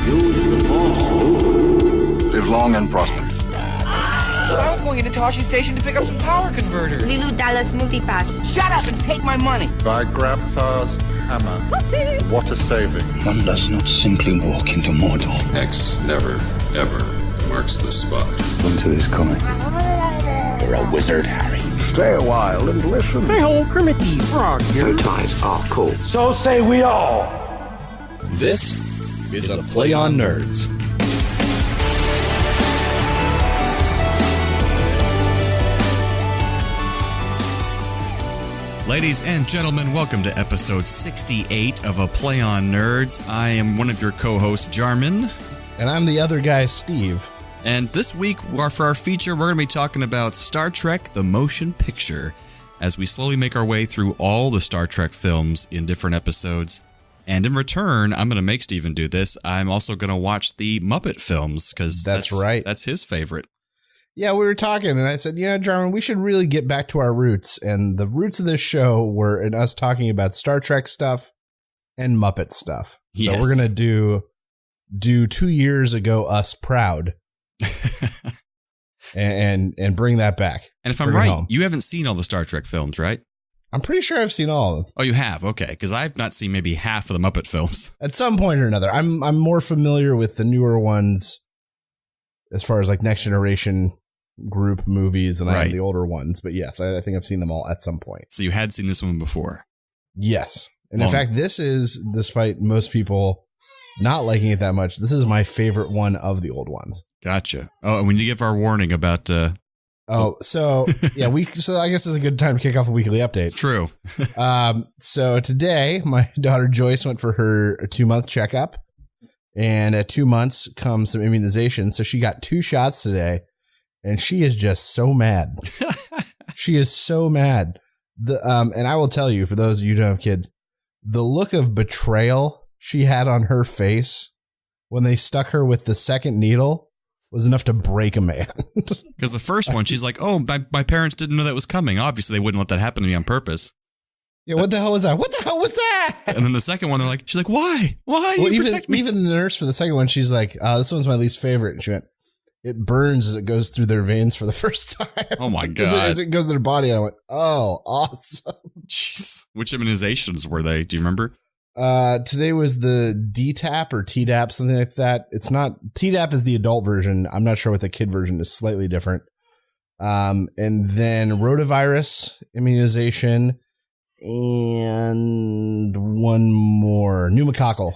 Use the Force, Luke. Live long and prosper. I was going into Toshi Station to pick up some power converters. Lilu Dallas Multipass. Shut up and take my money. By Grabthar's hammer, what a saving. One does not simply walk into Mordor. X never, ever marks the spot. Winter is coming. You're a wizard, Harry. Stay a while and listen. Hey ho, Kermit the Frog here. Your ties are cool. So say we all. This is a Play on Nerds. Ladies and gentlemen, welcome to episode 68 of A Play on Nerds. I am one of your co-hosts, Jarman. And I'm the other guy, Steve. And this week, for our feature, we're going to be talking about Star Trek: The Motion Picture, as we slowly make our way through all the Star Trek films in different episodes. And in return, I'm going to make Steven do this. I'm also going to watch the Muppet films, because that's right. That's his favorite. Yeah, we were talking, and I said, Jarman, we should really get back to our roots. And the roots of this show were in us talking about Star Trek stuff and Muppet stuff. Yes. So we're going to do 2 years ago Us Proud and bring that back. And if I'm right, you haven't seen all the Star Trek films, right? I'm pretty sure I've seen all of them. Oh, you have? Okay, because I've not seen maybe half of the Muppet films. At some point or another. I'm more familiar with the newer ones as far as like Next Generation group movies than I am the older ones. But yes, I think I've seen them all at some point. So you had seen this one before? Yes. And in fact, this is, despite most people not liking it that much, this is my favorite one of the old ones. Gotcha. Oh, and we need to give our warning about... so I guess it's a good time to kick off a weekly update. It's true. So today, my daughter Joyce went for her 2-month checkup, and at 2 months comes some immunization. So she got 2 shots today, and she is just so mad. She is so mad. And I will tell you, for those of you who don't have kids, the look of betrayal she had on her face when they stuck her with the second needle was enough to break a man. Because the first one, she's like, oh, my parents didn't know that was coming. Obviously, they wouldn't let that happen to me on purpose. Yeah, what the hell was that? What the hell was that? And then the second one, she's like, why? Why? Well, even the nurse for the second one, she's like, this one's my least favorite. And she went, it burns as it goes through their veins for the first time. Oh, my God. As it goes to their body. And I went, oh, awesome. Jeez. Which immunizations were they? Do you remember? Today was the DTaP or Tdap, something like that. It's not, Tdap is the adult version. I'm not sure what the kid version is, slightly different. And then rotavirus immunization and one more pneumococcal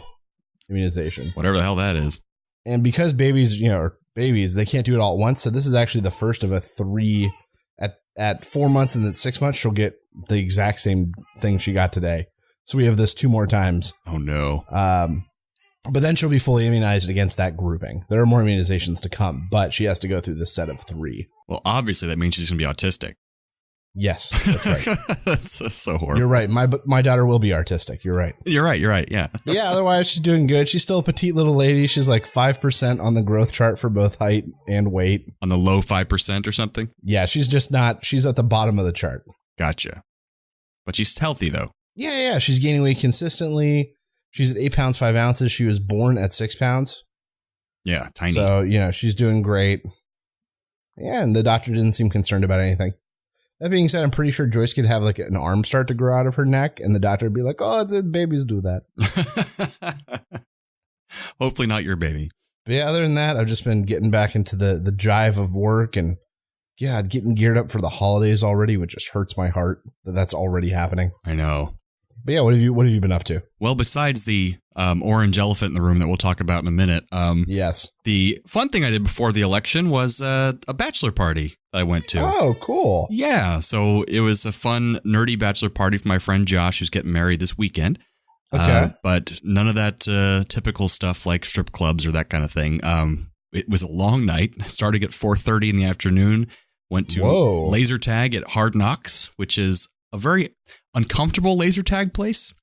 immunization. Whatever the hell that is. And because babies, are babies, they can't do it all at once. So this is actually the first of a 3 at 4 months, and then 6 months, she'll get the exact same thing she got today. So we have this 2 more times. Oh, no. But then she'll be fully immunized against that grouping. There are more immunizations to come, but she has to go through this set of 3. Well, obviously, that means she's going to be autistic. Yes, that's right. That's so horrible. You're right. My daughter will be artistic. You're right. You're right. Yeah. Yeah, otherwise, she's doing good. She's still a petite little lady. She's like 5% on the growth chart for both height and weight. On the low 5% or something? Yeah, she's just not. She's at the bottom of the chart. Gotcha. But she's healthy, though. Yeah. She's gaining weight consistently. She's at 8 pounds, 5 ounces. She was born at 6 pounds. Yeah, tiny. So, she's doing great. Yeah, and the doctor didn't seem concerned about anything. That being said, I'm pretty sure Joyce could have like an arm start to grow out of her neck, and the doctor would be like, oh, babies do that. Hopefully not your baby. But yeah, other than that, I've just been getting back into the jive of work and getting geared up for the holidays already, which just hurts my heart that that's already happening. I know. But yeah, what have you been up to? Well, besides the orange elephant in the room that we'll talk about in a minute. Yes. The fun thing I did before the election was a bachelor party that I went to. Oh, cool. Yeah. So it was a fun, nerdy bachelor party for my friend Josh, who's getting married this weekend. Okay. But none of that typical stuff like strip clubs or that kind of thing. It was a long night. Starting at 4:30 in the afternoon. Went to laser tag at Hard Knocks, which is a very uncomfortable laser tag place.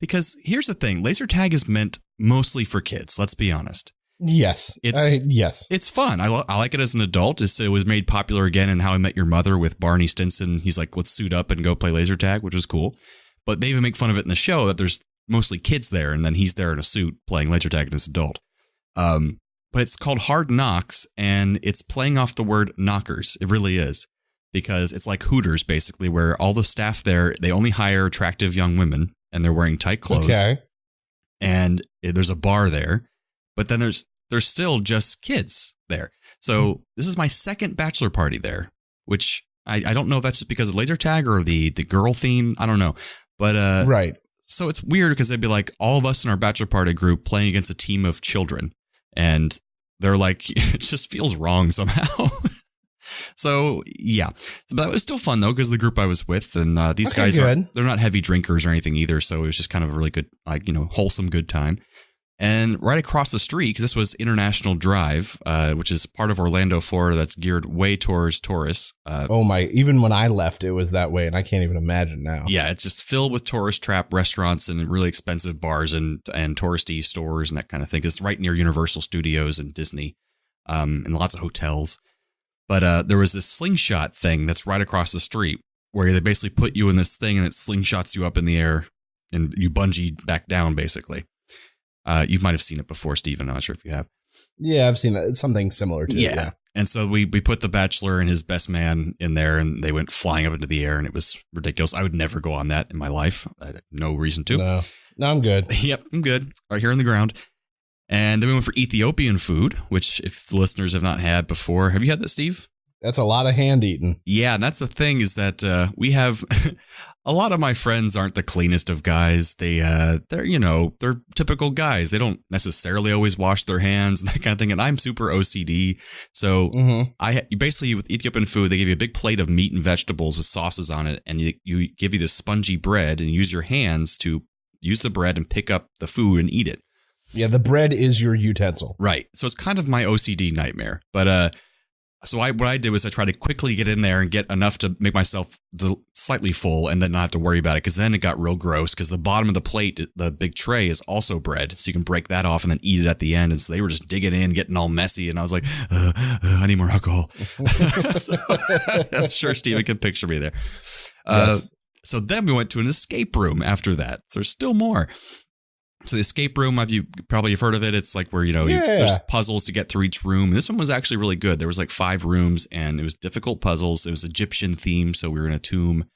Because here's the thing. Laser tag is meant mostly for kids. Let's be honest. Yes. Yes. It's fun. I like it as an adult. It was made popular again in How I Met Your Mother with Barney Stinson. He's like, let's suit up and go play laser tag, which is cool. But they even make fun of it in the show that there's mostly kids there, and then he's there in a suit playing laser tag as an adult. But it's called Hard Knocks, and it's playing off the word knockers. It really is, because it's like Hooters, basically, where all the staff there, they only hire attractive young women, and they're wearing tight clothes. Okay. And there's a bar there, but then there's still just kids there. So this is my second bachelor party there, which I don't know if that's just because of laser tag or the girl theme. I don't know. But right. So it's weird because they'd be like all of us in our bachelor party group playing against a team of children. And they're like, it just feels wrong somehow. So, yeah. But it was still fun, though, because the group I was with and these guys, they're not heavy drinkers or anything either. So it was just kind of a really good, wholesome good time. And right across the street, because this was International Drive, which is part of Orlando, Florida, that's geared way towards tourists. Even when I left, it was that way, and I can't even imagine now. Yeah, it's just filled with tourist trap restaurants and really expensive bars and touristy stores and that kind of thing. It's right near Universal Studios and Disney, and lots of hotels. But there was this slingshot thing that's right across the street where they basically put you in this thing and it slingshots you up in the air and you bungee back down, basically. You might have seen it before, Stephen. I'm not sure if you have. Yeah, I've seen something similar to it. Yeah. And so we put the bachelor and his best man in there and they went flying up into the air and it was ridiculous. I would never go on that in my life. I had no reason to. No, I'm good. Yep, I'm good. Right here on the ground. And then we went for Ethiopian food, which if the listeners have not had before, have you had that, Steve? That's a lot of hand eating. Yeah, and that's the thing is that we have a lot of my friends aren't the cleanest of guys. They're typical guys. They don't necessarily always wash their hands and that kind of thing. And I'm super OCD. So basically with Ethiopian food, they give you a big plate of meat and vegetables with sauces on it. And you give you this spongy bread and you use your hands to use the bread and pick up the food and eat it. Yeah, the bread is your utensil. Right. So it's kind of my OCD nightmare. But what I did was I tried to quickly get in there and get enough to make myself slightly full and then not have to worry about it, because then it got real gross because the bottom of the plate, the big tray, is also bread. So you can break that off and then eat it at the end. And so they were just digging in, getting all messy. And I was like, I need more alcohol. So, I'm sure Steven can picture me there. Yes. So then we went to an escape room after that. So there's still more. So the escape room, you've heard of it. It's like where, there's puzzles to get through each room. This one was actually really good. There was like 5 rooms and it was difficult puzzles. It was Egyptian themed. So we were in a tomb.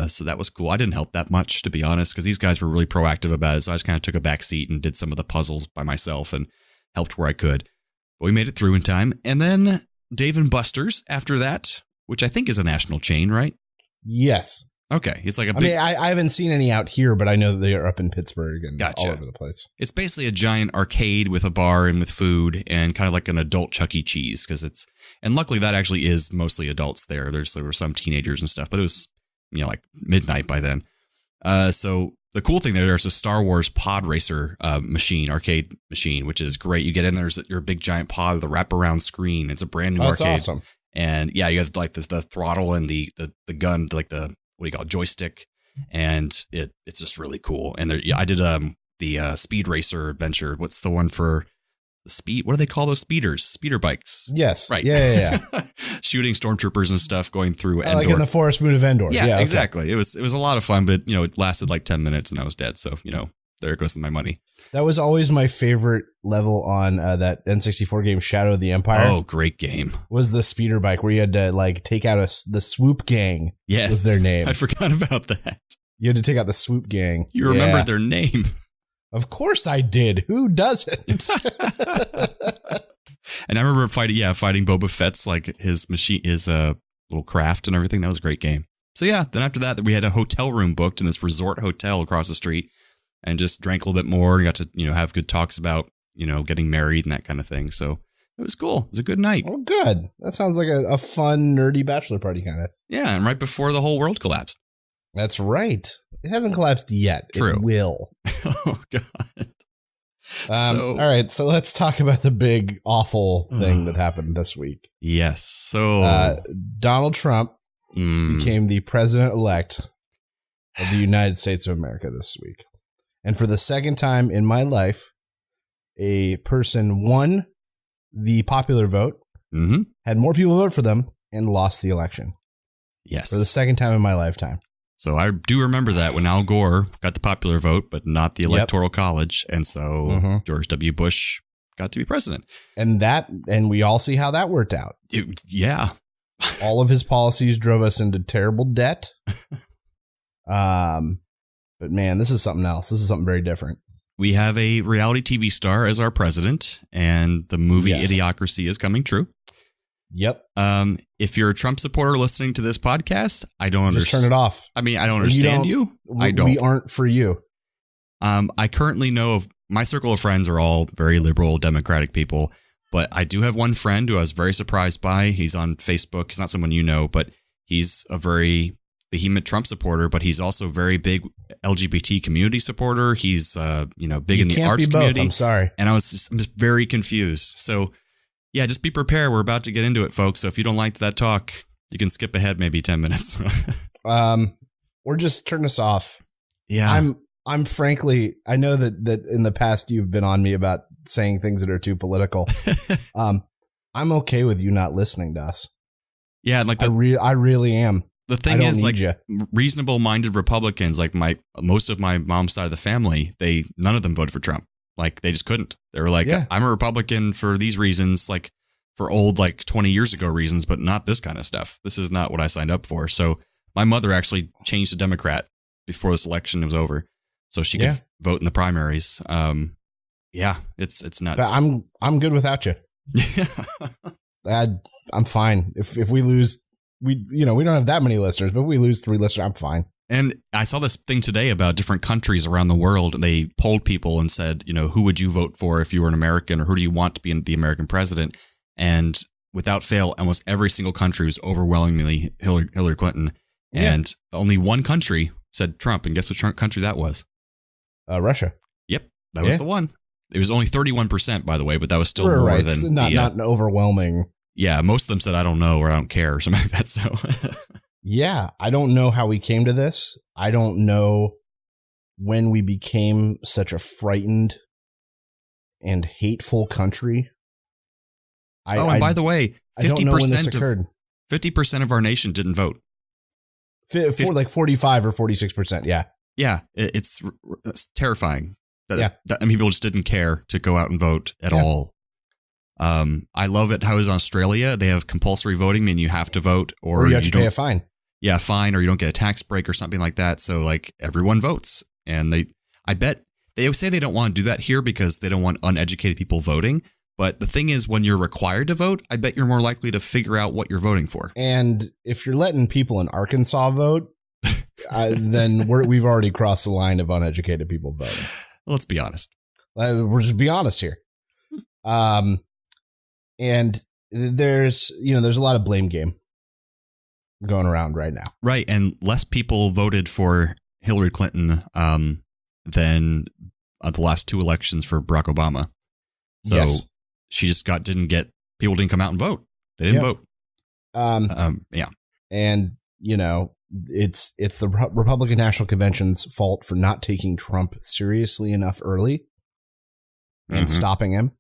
So that was cool. I didn't help that much, to be honest, because these guys were really proactive about it. So I just kind of took a back seat and did some of the puzzles by myself and helped where I could. But we made it through in time. And then Dave & Buster's after that, which I think is a national chain, right? Yes. Okay, it's like a big... I haven't seen any out here, but I know that they are up in Pittsburgh and all over the place. It's basically a giant arcade with a bar and with food and kind of like an adult Chuck E. Cheese and luckily that actually is mostly adults there. There were some teenagers and stuff, but it was, like midnight by then. So the cool thing there's a Star Wars pod racer arcade machine, which is great. You get in there's your big giant pod with a wraparound screen. It's a brand new arcade. That's awesome. And yeah, you have like the throttle and the gun, like the joystick, and it's just really cool. And I did the speed racer adventure. What's the one for the speed? What do they call those speeders? Speeder bikes. Yes. Right. Yeah. Shooting stormtroopers and stuff going through Endor. Like in the Forest Moon of Endor. Yeah, exactly. It was a lot of fun, but it lasted like 10 minutes and I was dead. So, there goes my money. That was always my favorite level on that N64 game, Shadow of the Empire. Oh, great game. Was the speeder bike where you had to take out the Swoop Gang. Yes. Was their name. I forgot about that. You had to take out the Swoop Gang. You remembered their name. Of course I did. Who doesn't? And I remember fighting Boba Fett's his machine, his little craft and everything. That was a great game. So yeah, then after that, we had a hotel room booked in this resort hotel across the street. And just drank a little bit more and got to, have good talks about, getting married and that kind of thing. So it was cool. It was a good night. Oh, good. That sounds like a fun, nerdy bachelor party kind of. Yeah. And right before the whole world collapsed. That's right. It hasn't collapsed yet. True. It will. Oh, God. All right. So let's talk about the big, awful thing that happened this week. Yes. So Donald Trump became the president-elect of the United States of America this week. And for the second time in my life, a person won the popular vote, had more people vote for them, and lost the election. Yes. For the second time in my lifetime. So I do remember that when Al Gore got the popular vote, but not the Electoral College. And so George W. Bush got to be president. And we all see how that worked out. Yeah. All of his policies drove us into terrible debt. But man, this is something else. This is something very different. We have a reality TV star as our president, and the movie Idiocracy is coming true. Yep. If you're a Trump supporter listening to this podcast, I don't understand. Just turn it off. I mean, I don't understand you. I don't. We aren't for you. I currently know my circle of friends are all very liberal, democratic people, but I do have one friend who I was very surprised by. He's on Facebook. He's not someone you know, but he's a very vehement Trump supporter, but he's also very big LGBT community supporter. He's, big in the arts community. I'm sorry. And I'm just very confused. So yeah, just be prepared. We're about to get into it, folks. So if you don't like that talk, you can skip ahead maybe 10 minutes. Or just turn us off. Yeah. I'm frankly, I know that in the past you've been on me about saying things that are too political. I'm okay with you not listening to us. Yeah, like I really am. The thing is, like, reasonable-minded Republicans, like most of my mom's side of the family, none of them voted for Trump. Like, they just couldn't. They were like, I'm a Republican for these reasons, like for old, like 20 years ago reasons, but not this kind of stuff. This is not what I signed up for. So my mother actually changed to Democrat before this election was over, so she could vote in the primaries. It's nuts. But I'm good without you. I'm fine. If we lose, we don't have that many listeners, but if we lose 3 listeners, I'm fine. And I saw this thing today about different countries around the world. They polled people and said, who would you vote for if you were an American, or who do you want to be the American president? And without fail, almost every single country was overwhelmingly Hillary Clinton. And only one country said Trump. And guess which country that was? Russia. Yep. That was the one. It was only 31%, by the way, but that was still more more than not an overwhelming. Yeah, most of them said, I don't know, or I don't care, or something like that. So, yeah, I don't know how we came to this. I don't know when we became such a frightened and hateful country. And by the way, 50% of our nation didn't vote. Like 45 or 46%. Yeah. Yeah, it's terrifying. Yeah. People just didn't care to go out and vote at all. I love it how in Australia they have compulsory voting, meaning you have to vote, or you have to pay a fine. Yeah, fine, or you don't get a tax break or something like that. So like everyone votes, and I bet they say they don't want to do that here because they don't want uneducated people voting. But the thing is, when you're required to vote, I bet you're more likely to figure out what you're voting for. And if you're letting people in Arkansas vote, then we've already crossed the line of uneducated people voting. Let's be honest. We'll just be honest here. And there's a lot of blame game going around right now. Right. And less people voted for Hillary Clinton than the last 2 elections for Barack Obama. So she just people didn't come out and vote. They didn't vote. Yeah. And, it's the Republican National Convention's fault for not taking Trump seriously enough early and stopping him.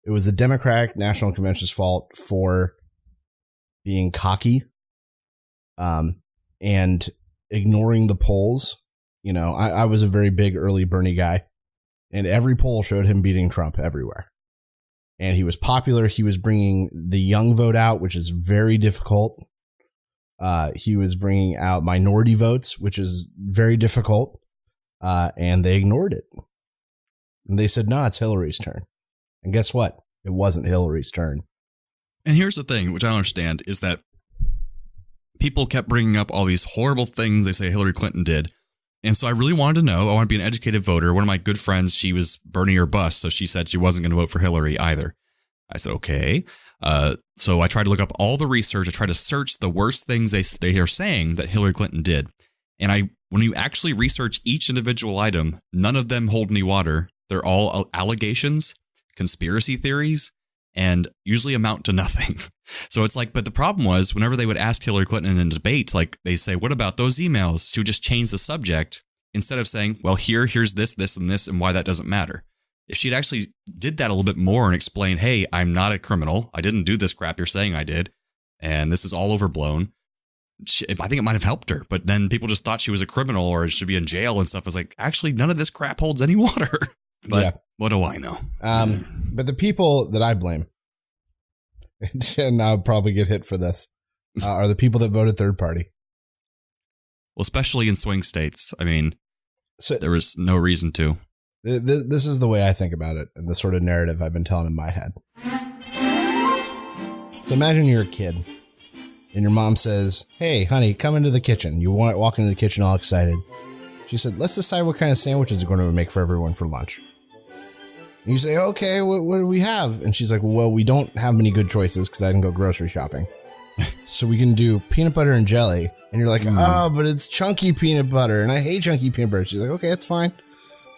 It was the Democratic National Convention's fault for being cocky and ignoring the polls. I was a very big early Bernie guy, and every poll showed him beating Trump everywhere. And he was popular. He was bringing the young vote out, which is very difficult. He was bringing out minority votes, which is very difficult. And they ignored it. And they said, no, it's Hillary's turn. And guess what? It wasn't Hillary's turn. And here's the thing, which I don't understand, is that people kept bringing up all these horrible things they say Hillary Clinton did. And so I really wanted to know. I want to be an educated voter. One of my good friends, she was Bernie or bust, so she said she wasn't going to vote for Hillary either. I said, okay. So I tried to look up all the research. I tried to search the worst things they are saying that Hillary Clinton did. And when you actually research each individual item, none of them hold any water. They're all allegations, conspiracy theories, and usually amount to nothing. So it's like, but the problem was whenever they would ask Hillary Clinton in a debate, like they say, what about those emails? She would just change the subject instead of saying, well, here's this, and why that doesn't matter. If she'd actually did that a little bit more and explained, hey, I'm not a criminal. I didn't do this crap you're saying I did. And this is all overblown. I think it might have helped her. But then people just thought she was a criminal or should be in jail and stuff. I was like, actually, none of this crap holds any water. But what do I know? But the people that I blame, and I'll probably get hit for this, are the people that voted third party. Well, especially in swing states. I mean, so there was no reason to. This is the way I think about it, and the sort of narrative I've been telling in my head. So imagine you're a kid, and your mom says, "Hey, honey, come into the kitchen." You walk into the kitchen all excited. She said, "Let's decide what kind of sandwiches we're going to make for everyone for lunch." And you say, "Okay, what do we have?" And she's like, "Well, we don't have many good choices because I didn't go grocery shopping. So we can do peanut butter and jelly." And you're like, "Oh, but it's chunky peanut butter, and I hate chunky peanut butter." She's like, "Okay, that's fine."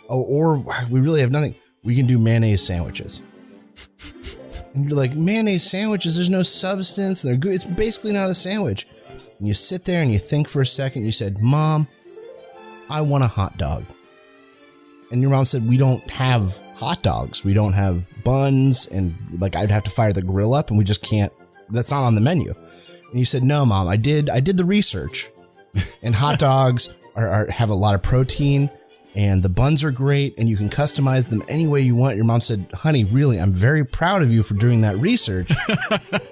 Oh, or we really have nothing. We can do mayonnaise sandwiches. And you're like, mayonnaise sandwiches, there's no substance. They're good. It's basically not a sandwich. And you sit there and you think for a second. You said, "Mom, I want a hot dog." And your mom said, "We don't have hot dogs. We don't have buns." And like, I'd have to fire the grill up and we just can't. That's not on the menu. And you said, "No, Mom, I did the research. And hot dogs have a lot of protein. And the buns are great, and you can customize them any way you want." Your mom said, "Honey, really, I'm very proud of you for doing that research,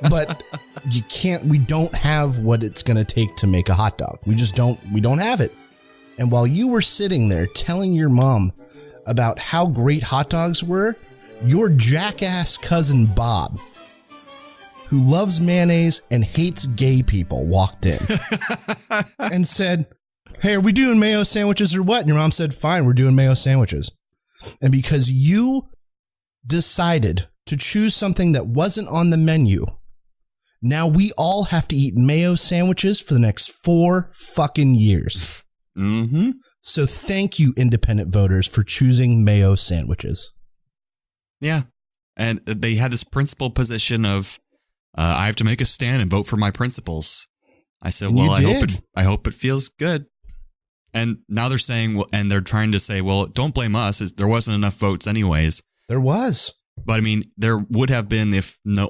but we don't have what it's going to take to make a hot dog. We don't have it." And while you were sitting there telling your mom about how great hot dogs were, your jackass cousin Bob, who loves mayonnaise and hates gay people, walked in and said, "Hey, are we doing mayo sandwiches or what?" And your mom said, "Fine, we're doing mayo sandwiches." And because you decided to choose something that wasn't on the menu, now we all have to eat mayo sandwiches for the next 4 fucking years. Mm-hmm. So thank you, independent voters, for choosing mayo sandwiches. Yeah. And they had this principled position of, I have to make a stand and vote for my principles. I said, well, I hope it feels good. And now they're saying, well, and they're trying to say, well, don't blame us. There wasn't enough votes anyways. There was. But I mean, there would have been if no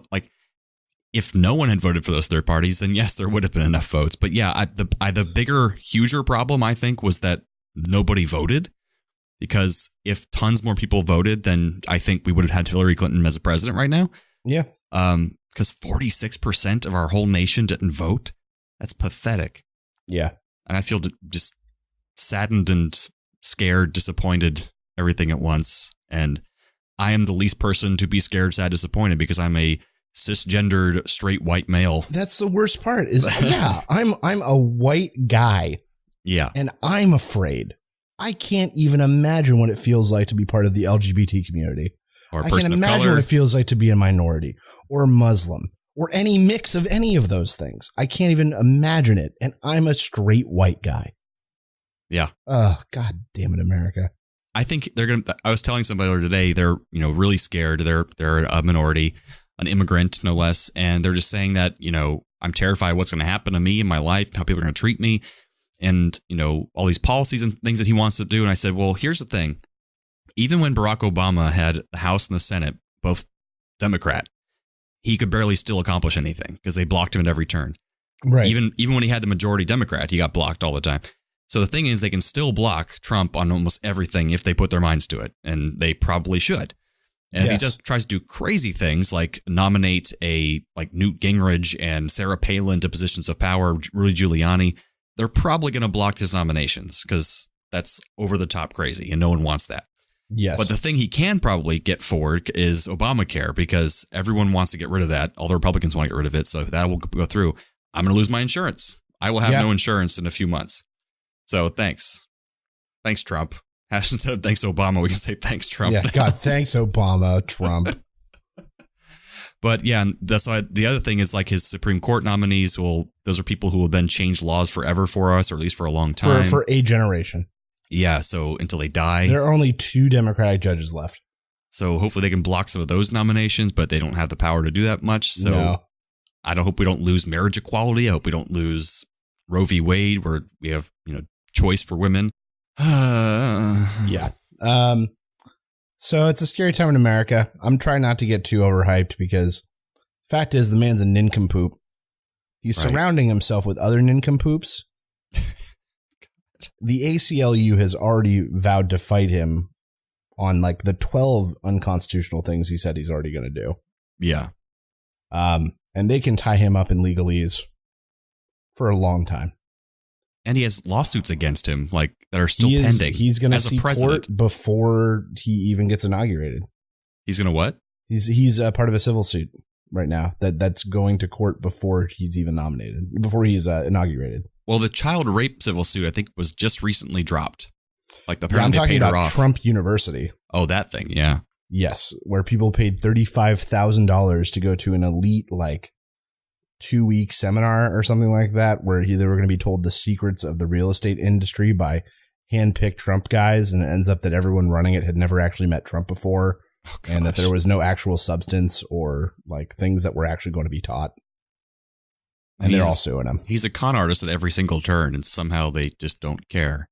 one had voted for those third parties, then yes, there would have been enough votes. But yeah, the bigger, huger problem, I think, was that nobody voted. Because if tons more people voted, then I think we would have had Hillary Clinton as a president right now. Yeah. Because 46% of our whole nation didn't vote. That's pathetic. Yeah. And I feel just saddened and scared, disappointed, everything at once. And I am the least person to be scared, sad, disappointed because I'm a cisgendered, straight white male. That's the worst part is, yeah, I'm a white guy. Yeah. And I'm afraid. I can't even imagine what it feels like to be part of the LGBT community. Or a I person can't of imagine color. what it feels like to be a minority or Muslim or any mix of any of those things. I can't even imagine it. And I'm a straight white guy. Yeah. Oh, God damn it, America. I think they're going to, I was telling somebody earlier today, they're, really scared. They're a minority, an immigrant, no less. And they're just saying that, I'm terrified what's going to happen to me in my life, how people are going to treat me. And, all these policies and things that he wants to do. And I said, well, here's the thing. Even when Barack Obama had the House and the Senate, both Democrat, he could barely still accomplish anything because they blocked him at every turn. Right. Even when he had the majority Democrat, he got blocked all the time. So the thing is, they can still block Trump on almost everything if they put their minds to it. And they probably should. And if he just tries to do crazy things like nominate like Newt Gingrich and Sarah Palin to positions of power, Rudy Giuliani, they're probably going to block his nominations because that's over the top crazy and no one wants that. Yes. But the thing he can probably get forward is Obamacare because everyone wants to get rid of that. All the Republicans want to get rid of it. So that will go through. I'm going to lose my insurance. I will have no insurance in a few months. So thanks. Thanks, Trump. Instead of thanks, Obama, we can say thanks, Trump. Yeah, God, thanks, Obama, Trump. But yeah, that's why the other thing is like his Supreme Court nominees those are people who will then change laws forever for us, or at least for a long time. For a generation. Yeah, so until they die. There are only 2 Democratic judges left. So hopefully they can block some of those nominations, but they don't have the power to do that much. So I hope we don't lose marriage equality. I hope we don't lose Roe v. Wade, where we have, choice for women. Yeah. So it's a scary time in America. I'm trying not to get too overhyped because fact is the man's a nincompoop. He's surrounding himself with other nincompoops. The ACLU has already vowed to fight him on like the 12 unconstitutional things he said he's already going to do. Yeah. And they can tie him up in legalese for a long time. And he has lawsuits against him, like that are still pending. He's going to see president court before he even gets inaugurated. He's going to what? He's a part of a civil suit right now that's going to court before he's even nominated, before he's inaugurated. Well, the child rape civil suit, I think, was just recently dropped. Like I'm talking about Trump University. Oh, that thing. Yeah. Yes, where people paid $35,000 to go to an elite, like 2-week seminar or something like that, where they were going to be told the secrets of the real estate industry by hand-picked Trump guys. And it ends up that everyone running it had never actually met Trump before. Oh, and that there was no actual substance or like things that were actually going to be taught. And they're all suing him. He's a con artist at every single turn, and somehow they just don't care.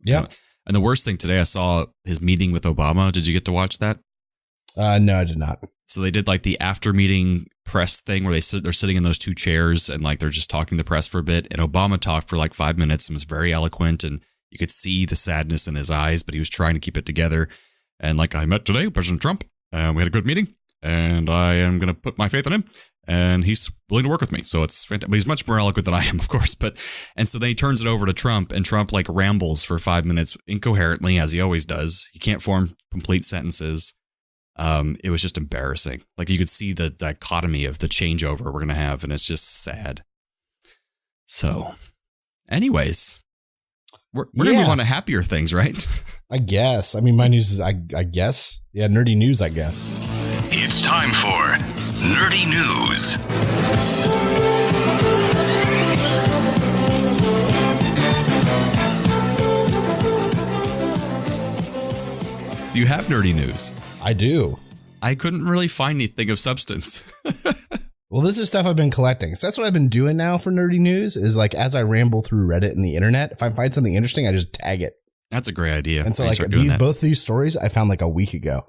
Yeah. You know? And the worst thing today, I saw his meeting with Obama. Did you get to watch that? No, I did not. So they did like the after meeting press thing where they're sitting in those two chairs and like they're just talking to the press for a bit. And Obama talked for like 5 minutes and was very eloquent, and you could see the sadness in his eyes, but he was trying to keep it together. And like, I met today with President Trump, and we had a good meeting, and I am going to put my faith in him, and he's willing to work with me. So it's fantastic. But he's much more eloquent than I am, of course. And so then he turns it over to Trump, and Trump like rambles for 5 minutes incoherently, as he always does. He can't form complete sentences. It was just embarrassing. Like you could see the dichotomy of the changeover we're going to have, and it's just sad. So anyways, we're going to move on to happier things, right? I guess. I mean, my news is, I guess. Yeah, nerdy news, I guess. It's time for Nerdy News. So you have nerdy news. I do. I couldn't really find anything of substance. Well, this is stuff I've been collecting. So that's what I've been doing now for nerdy news is like, as I ramble through Reddit and the internet, if I find something interesting, I just tag it. That's a great idea. And so like both these stories I found like a week ago.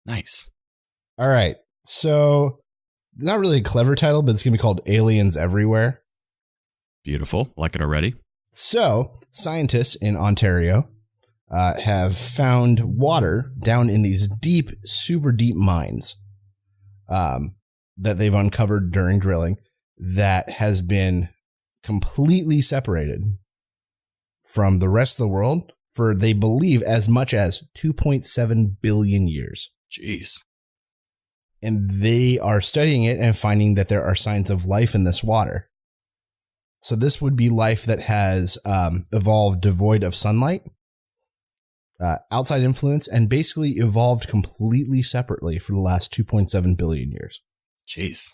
Nice. All right. So not really a clever title, but it's going to be called Aliens Everywhere. Beautiful. Like it already. So scientists in Ontario have found water down in these deep, super deep mines that they've uncovered during drilling that has been completely separated from the rest of the world for, they believe, as much as 2.7 billion years. Jeez. And they are studying it and finding that there are signs of life in this water. So this would be life that has evolved devoid of sunlight, outside influence, and basically evolved completely separately for the last 2.7 billion years. Jeez.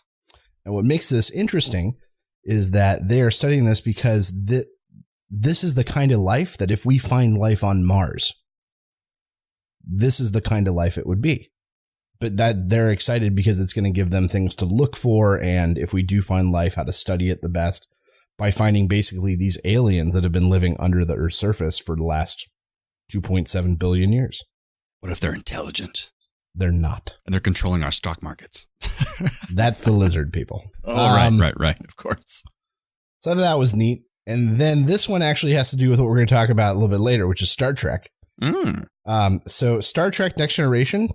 And what makes this interesting is that they are studying this because this is the kind of life that if we find life on Mars, this is the kind of life it would be. But that they're excited because it's going to give them things to look for. And if we do find life, how to study it the best by finding basically these aliens that have been living under the Earth's surface for the last 2.7 billion years. What if they're intelligent? They're not. And they're controlling our stock markets. That's the lizard people. Oh, right. Of course. So I thought that was neat. And then this one actually has to do with what we're going to talk about a little bit later, which is Star Trek. So Star Trek Next Generation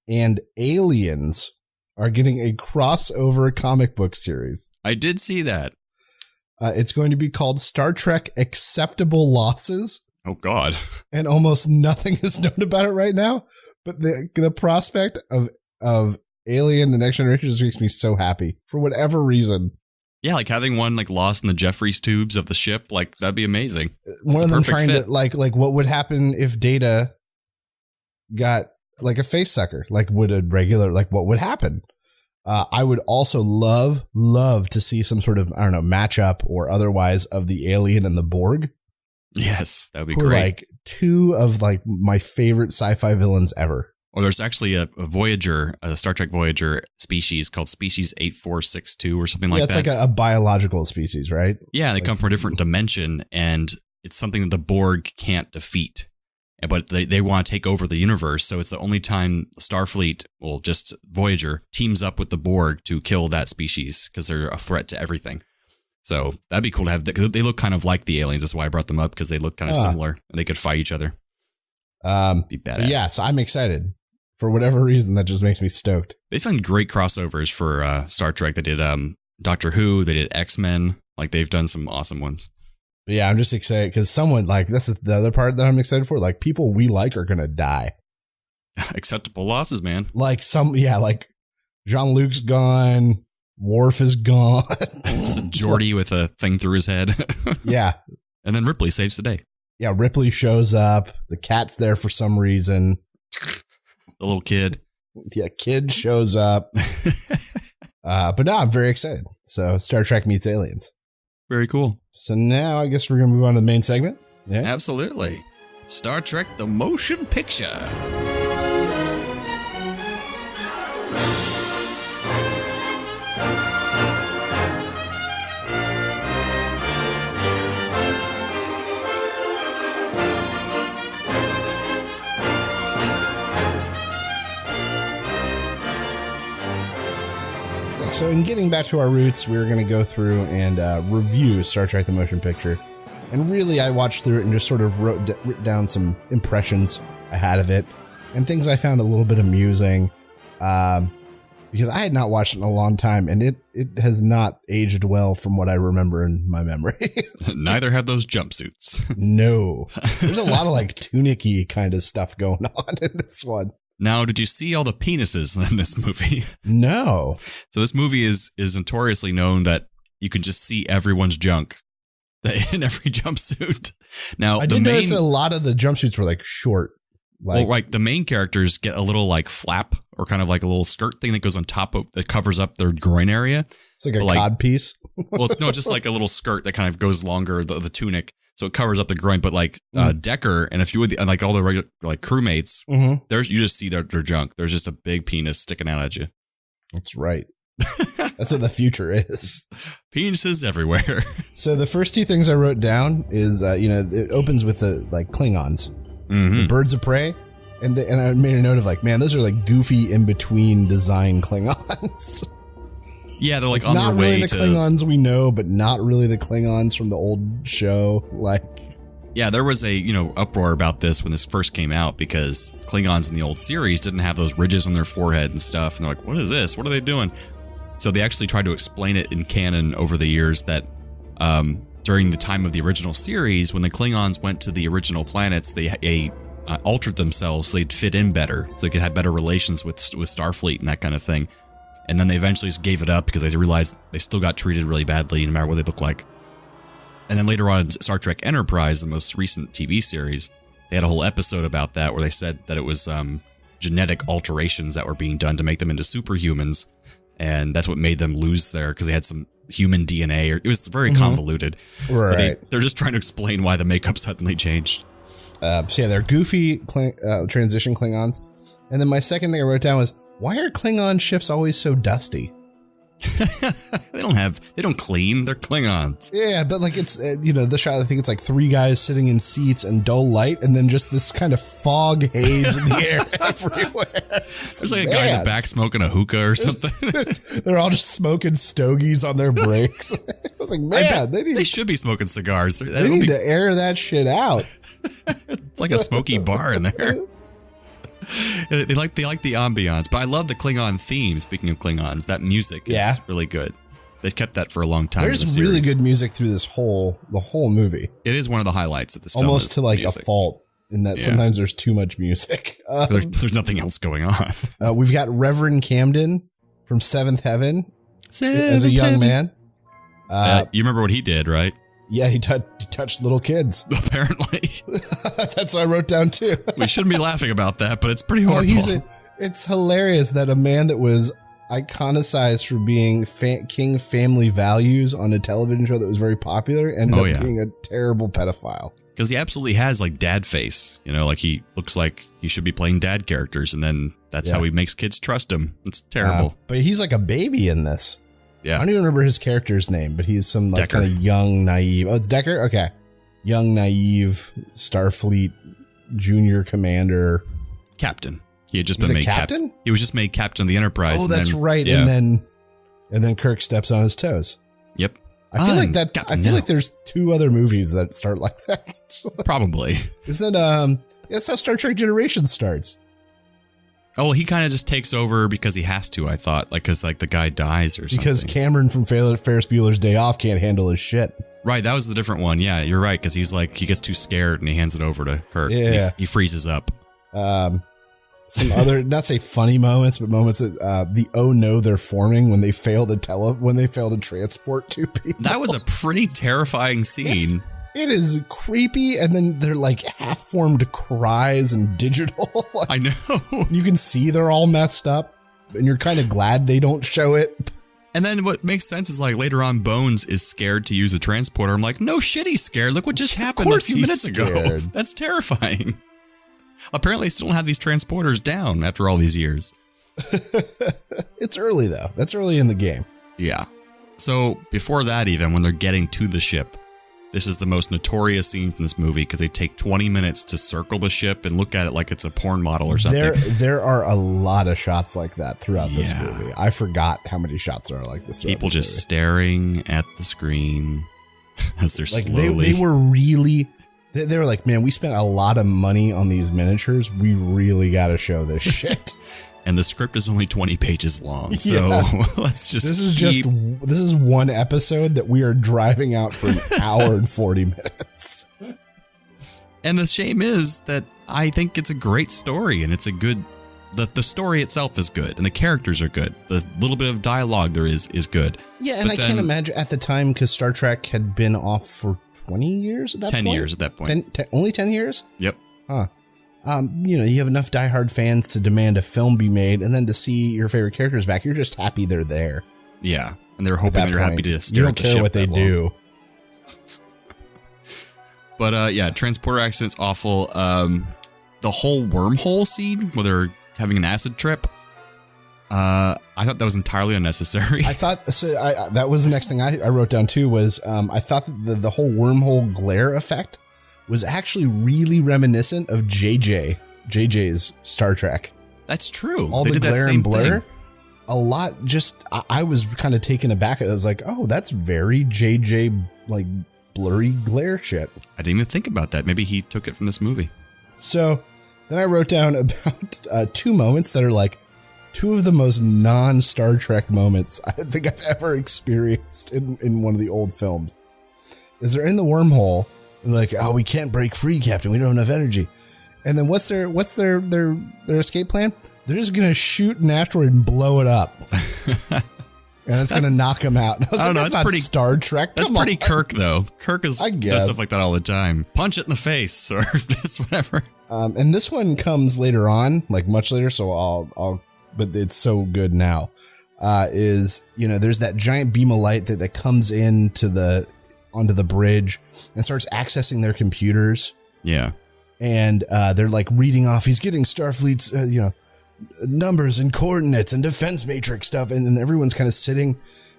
and Aliens are getting a crossover comic book series. I did see that. It's going to be called Star Trek Acceptable Losses. Oh, God. And almost nothing is known about it right now. But the prospect of Alien, the Next Generation, just makes me so happy for whatever reason. Yeah, like having one like lost in the Jeffries tubes of the ship, like that'd be amazing. One of them trying to like what would happen if Data got like a face sucker? Like would a regular, like what would happen? I would also love to see some sort of, I don't know, matchup or otherwise of the Alien and the Borg. Yes, that would be great. Like two of like my favorite sci-fi villains ever. Or there's actually a Voyager, a Star Trek Voyager species called Species 8462 or something like that. Yeah, it's like a biological species, right? Yeah, they come from a different dimension, and it's something that the Borg can't defeat. But they want to take over the universe, so it's the only time Starfleet, well, just Voyager, teams up with the Borg to kill that species because they're a threat to everything. So that'd be cool to have. They look kind of like the aliens. That's why I brought them up, because they look kind of similar and they could fight each other. Be badass. Yeah, so I'm excited. For whatever reason, that just makes me stoked. They've done great crossovers for Star Trek. They did Doctor Who. They did X-Men. Like, they've done some awesome ones. But yeah, I'm just excited because someone, like, this is the other part that I'm excited for. Like, people we like are going to die. Acceptable losses, man. Like like Jean-Luc's gone. Worf is gone. Geordi with a thing through his head. Yeah. And then Ripley saves the day. Yeah, Ripley shows up. The cat's there for some reason. The little kid. Yeah, kid shows up. But no, I'm very excited. So Star Trek meets aliens. Very cool. So now I guess we're going to move on to the main segment. Yeah, Absolutely. Star Trek, the motion picture. So in getting back to our roots, we're going to go through and review Star Trek the Motion Picture. And really, I watched through it and just sort of wrote down some impressions I had of it and things I found a little bit amusing because I had not watched it in a long time, and it has not aged well from what I remember in my memory. Neither have those jumpsuits. No. There's a lot of like tunic-y kind of stuff going on in this one. Now, did you see all the penises in this movie? No. So this movie is notoriously known that you can just see everyone's junk in every jumpsuit. Now, I did notice a lot of the jumpsuits were like short. Like, well, right. The main characters get a little like flap or kind of like a little skirt thing that goes on top of that covers up their groin area. It's like a cod piece. Well, it's no, just like a little skirt that kind of goes longer, the tunic. So it covers up the groin, but like Decker and a few of the like all the regular like crewmates, there's you just see their junk. There's just a big penis sticking out at you. That's right. That's what the future is. Penises everywhere. So the first two things I wrote down is it opens with the like Klingons, the birds of prey, and I made a note of like, man, those are like goofy in between design Klingons. Yeah, they're like on not their way really the to Klingons we know, but not really the Klingons from the old show. Like, yeah, there was a uproar about this when this first came out because Klingons in the old series didn't have those ridges on their forehead and stuff, and they're like, "What is this? What are they doing?" So they actually tried to explain it in canon over the years that during the time of the original series, when the Klingons went to the original planets, they altered themselves so they'd fit in better, so they could have better relations with Starfleet and that kind of thing. And then they eventually just gave it up because they realized they still got treated really badly no matter what they look like. And then later on in Star Trek Enterprise, the most recent TV series, they had a whole episode about that where they said that it was genetic alterations that were being done to make them into superhumans. And that's what made them lose because they had some human DNA. It was very convoluted. Right. But they're just trying to explain why the makeup suddenly changed. So yeah, they're goofy transition Klingons. And then my second thing I wrote down was, why are Klingon ships always so dusty? They don't clean. They're Klingons. Yeah, but like it's, the shot, I think it's like three guys sitting in seats and dull light and then just this kind of fog haze in the air everywhere. There's like a guy in the back smoking a hookah or something. They're all just smoking stogies on their breaks. I was like, man, they should be smoking cigars. They need to air that shit out. It's like a smoky bar in there. They like the ambiance, but I love the Klingon theme. Speaking of Klingons, that music is really good. They kept that for a long time. There's really good music through the whole movie. It is one of the highlights of this film. Almost to like music. A fault in that sometimes there's too much music. There's nothing else going on. We've got Reverend Camden from Seventh Heaven as a young man. You remember what he did, right? Yeah, he touched little kids. Apparently. That's what I wrote down too. We shouldn't be laughing about that, but it's pretty horrible. It's hilarious that a man that was iconicized for being King Family Values on a television show that was very popular ended up being a terrible pedophile. Because he absolutely has like dad face, like he looks like he should be playing dad characters, and then that's how he makes kids trust him. It's terrible. But he's like a baby in this. Yeah. I don't even remember his character's name, but he's some like kind of young, naive. Oh, it's Decker? Okay. Young, naive Starfleet junior commander. Captain. He had just been made captain. He was just made captain of the Enterprise. Oh, that's right. Yeah. And then Kirk steps on his toes. Yep. I feel like there's two other movies that start like that. Probably. Isn't That's how Star Trek Generations starts. Oh, he kind of just takes over because he has to, I thought. Like, because like the guy dies or something. Because Cameron from Ferris Bueller's Day Off can't handle his shit. Right, that was the different one. Yeah, you're right. Because he's like, he gets too scared and he hands it over to Kirk. Yeah. He freezes up. Some other, not say funny moments, but moments that the oh no, they're forming when they fail to transport two people. That was a pretty terrifying scene. It is creepy, and then they're like half-formed cries and digital. Like, I know. You can see they're all messed up, and you're kind of glad they don't show it. And then what makes sense is like later on, Bones is scared to use the transporter. I'm like, no shit, he's scared. Look what just happened a few minutes ago. That's terrifying. Apparently, they still don't have these transporters down after all these years. It's early, though. That's early in the game. Yeah. So before that, even when they're getting to the ship, this is the most notorious scene from this movie because they take 20 minutes to circle the ship and look at it like it's a porn model or something. There are a lot of shots like that throughout this movie. I forgot how many shots there are like this. People just staring at the screen as they're like slowly. They were really. They were like, man, we spent a lot of money on these miniatures. We really got to show this shit. And the script is only 20 pages long. So let's just This is one episode that we are driving out for an hour and 40 minutes. And the shame is that I think it's a great story and it's a good, the story itself is good and the characters are good. The little bit of dialogue there is good. Yeah, and I can't imagine at the time because Star Trek had been off for 20 years at that point? 10 years at that point. Only 10 years? Yep. Huh. You have enough diehard fans to demand a film be made, and then to see your favorite characters back, you're just happy they're there. Yeah, and they're hoping they're happy to stare at the ship. You don't care what they do. But transporter accident's awful. The whole wormhole scene where they're having an acid trip, I thought that was entirely unnecessary. I thought that was the next thing I wrote down too. Was I thought that the whole wormhole glare effect was actually really reminiscent of JJ's Star Trek. That's true. All the glare and blur. A lot. Just I was kind of taken aback. I was like, oh, that's very JJ like blurry glare shit. I didn't even think about that. Maybe he took it from this movie. So then I wrote down about two moments that are like two of the most non-Star Trek moments I think I've ever experienced in one of the old films. Is they're in the wormhole. Like, oh, we can't break free, Captain. We don't have enough energy. And then what's their escape plan? They're just gonna shoot an asteroid and blow it up, and it's gonna knock them out. I don't know. That's not pretty Star Trek. That's pretty Kirk, though. Kirk does stuff like that all the time. Punch it in the face or just whatever. And this one comes later on, like much later. So I'll. But it's so good now. There's that giant beam of light that comes onto the bridge and starts accessing their computers. Yeah. And they're like reading off. He's getting Starfleet's, numbers and coordinates and defense matrix stuff. And then everyone's kind of sitting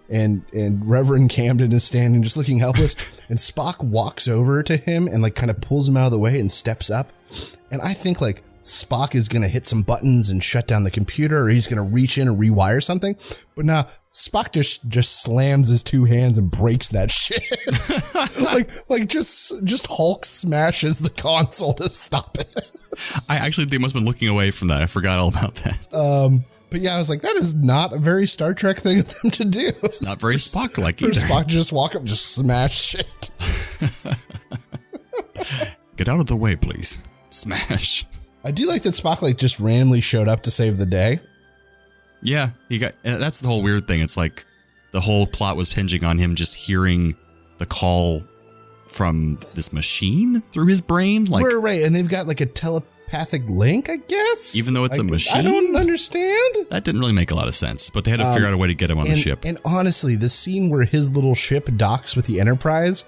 and Reverend Camden is standing just looking helpless. And Spock walks over to him and like kind of pulls him out of the way and steps up. And I think like Spock is going to hit some buttons and shut down the computer, or he's going to reach in and rewire something. But now Spock just slams his two hands and breaks that shit. like just Hulk smashes the console to stop it. I actually think must have been looking away from that. I forgot all about that. But yeah, I was like, that is not a very Star Trek thing of them to do. It's not very Spock-like either. Spock to just walk up and just smash shit. Get out of the way, please. Smash. I do like that Spock like just randomly showed up to save the day. Yeah, that's the whole weird thing. It's like the whole plot was hinging on him just hearing the call from this machine through his brain. Like, right, and they've got like a telepathic link, I guess. Even though it's a machine, I don't understand. That didn't really make a lot of sense. But they had to figure out a way to get him on the ship. And honestly, the scene where his little ship docks with the Enterprise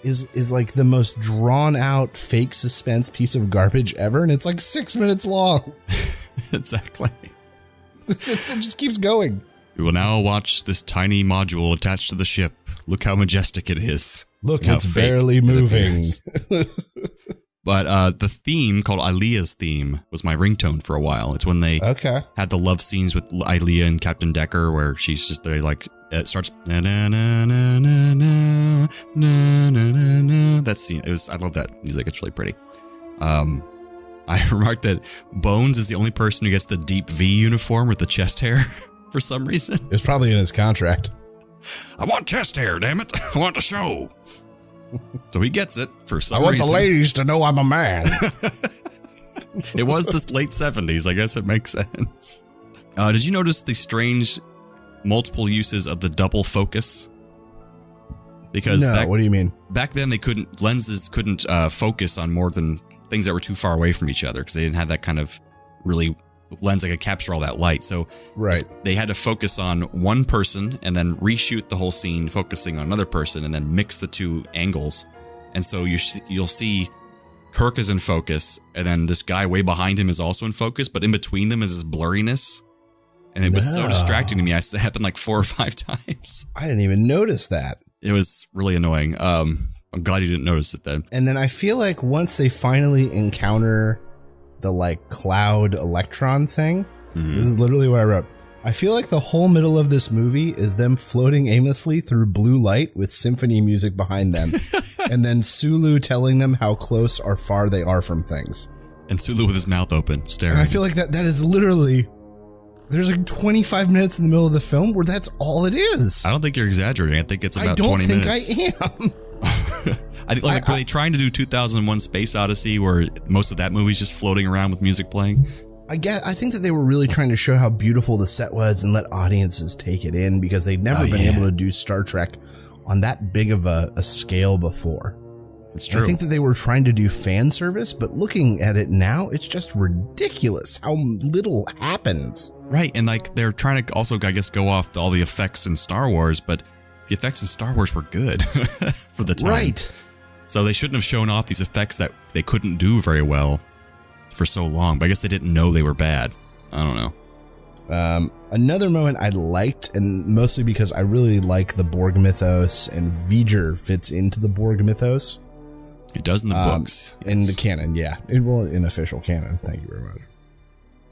is like the most drawn out fake suspense piece of garbage ever, and it's like 6 minutes long. Exactly. It just keeps going. We will now watch this tiny module attached to the ship. Look how majestic it is. Look, it's barely moving. But the theme called Ilea's theme was my ringtone for a while. It's when they had the love scenes with Ilea and Captain Decker, where she's just there, like it starts na na na na na na na na na. That scene, I love that music. It's really pretty. I remarked that Bones is the only person who gets the deep V uniform with the chest hair for some reason. It's probably in his contract. I want chest hair, damn it. I want the show. So he gets it for some I want reason. the ladies to know I'm a man. It was the late 70s. I guess it makes sense. Did you notice the strange multiple uses of the double focus? Because what do you mean? Back then, lenses couldn't focus on more than things that were too far away from each other because they didn't have that kind of really lens that could capture all that light. So they had to focus on one person and then reshoot the whole scene, focusing on another person, and then mix the two angles. And so you'll see Kirk is in focus, and then this guy way behind him is also in focus, but in between them is this blurriness. And it was so distracting to me. It happened like 4 or 5 times. I didn't even notice that. It was really annoying. I'm glad you didn't notice it then. And then I feel like once they finally encounter the like cloud electron thing, this is literally what I wrote. I feel like the whole middle of this movie is them floating aimlessly through blue light with symphony music behind them. And then Sulu telling them how close or far they are from things. And Sulu with his mouth open, staring. And I feel like that is literally... There's like 25 minutes in the middle of the film where that's all it is. I don't think you're exaggerating. I think it's about 20 minutes. I don't think I am. Were they trying to do 2001 Space Odyssey where most of that movie's just floating around with music playing? I think that they were really trying to show how beautiful the set was and let audiences take it in because they'd never been able to do Star Trek on that big of a scale before. It's true. I think that they were trying to do fan service, but looking at it now, it's just ridiculous how little happens. Right, and like they're trying to also, I guess, go off all the effects in Star Wars, but the effects in Star Wars were good for the time. Right. So they shouldn't have shown off these effects that they couldn't do very well for so long, but I guess they didn't know they were bad. I don't know. Another moment I liked, and mostly because I really like the Borg mythos, and V'ger fits into the Borg mythos. It does in the books. In the canon, yeah. In official canon. Thank you very much.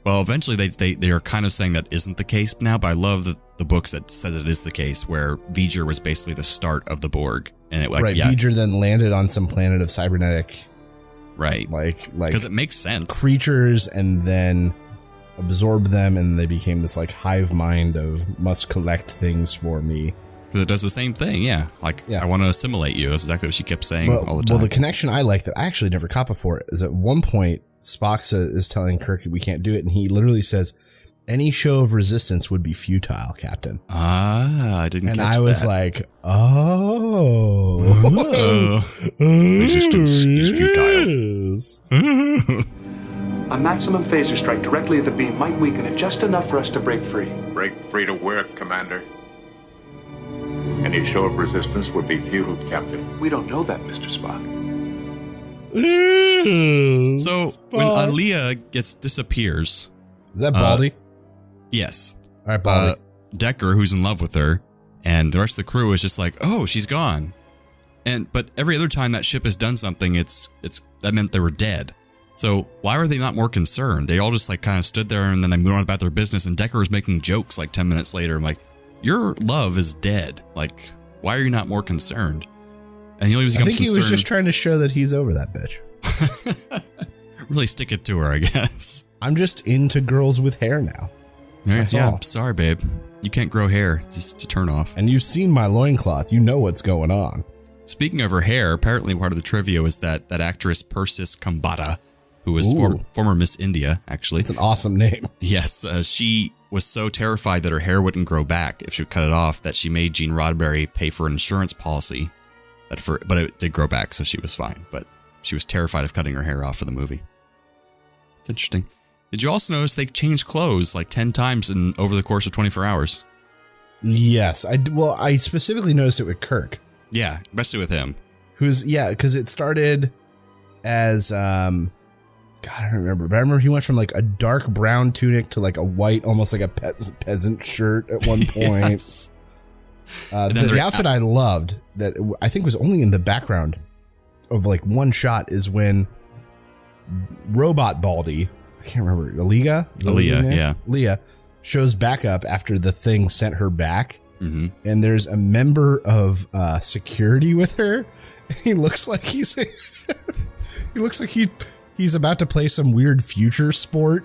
Well, eventually they are kind of saying that isn't the case now, but I love the books that says it is the case, where V'ger was basically the start of the Borg. And V'ger then landed on some planet of cybernetic. Right. Like because it makes sense. Creatures, and then absorbed them, and they became this like hive mind of must collect things for me. Because it does the same thing, yeah. I want to assimilate you. That's exactly what she kept saying all the time. Well, the connection I like that I actually never caught before is at one point, Spock is telling Kirk we can't do it, and he literally says, any show of resistance would be futile, Captain. I didn't catch that. And I was like, oh. Resistance is futile. A maximum phaser strike directly at the beam might weaken it just enough for us to break free. Break free to where, Commander? Any show of resistance would be futile, Captain. We don't know that, Mr. Spock. So when Aaliyah disappears, is that Baldy? Yes. All right, Baldy. Decker, who's in love with her, and the rest of the crew is just like, oh, she's gone. But every other time that ship has done something, that meant they were dead. So why were they not more concerned? They all just like kind of stood there and then they moved on about their business. And Decker was making jokes like 10 minutes later. I'm like, your love is dead. Like, why are you not more concerned? And he always becomes concerned. He was just trying to show that he's over that bitch. Really stick it to her, I guess. I'm just into girls with hair now. That's all. Sorry, babe. You can't grow hair. It's just a turn off. And you've seen my loincloth. You know what's going on. Speaking of her hair, apparently part of the trivia was that actress Persis Kambata, who was former Miss India, actually. It's an awesome name. Yes. She was so terrified that her hair wouldn't grow back if she would cut it off that she made Gene Roddenberry pay for an insurance policy. But it did grow back, so she was fine. But she was terrified of cutting her hair off for the movie. It's interesting. Did you also notice they changed clothes like 10 times over the course of 24 hours? Yes. I specifically noticed it with Kirk. Yeah, especially with him. Because it started as, God, I don't remember. But I remember he went from like a dark brown tunic to like a white, almost like a peasant shirt at one point. Yes. The outfit I loved that I think was only in the background of like one shot is when Robot Baldy, I can't remember, Aaliyah shows back up after the thing sent her back. Mm-hmm. And there's a member of security with her. He looks like he he's about to play some weird future sport.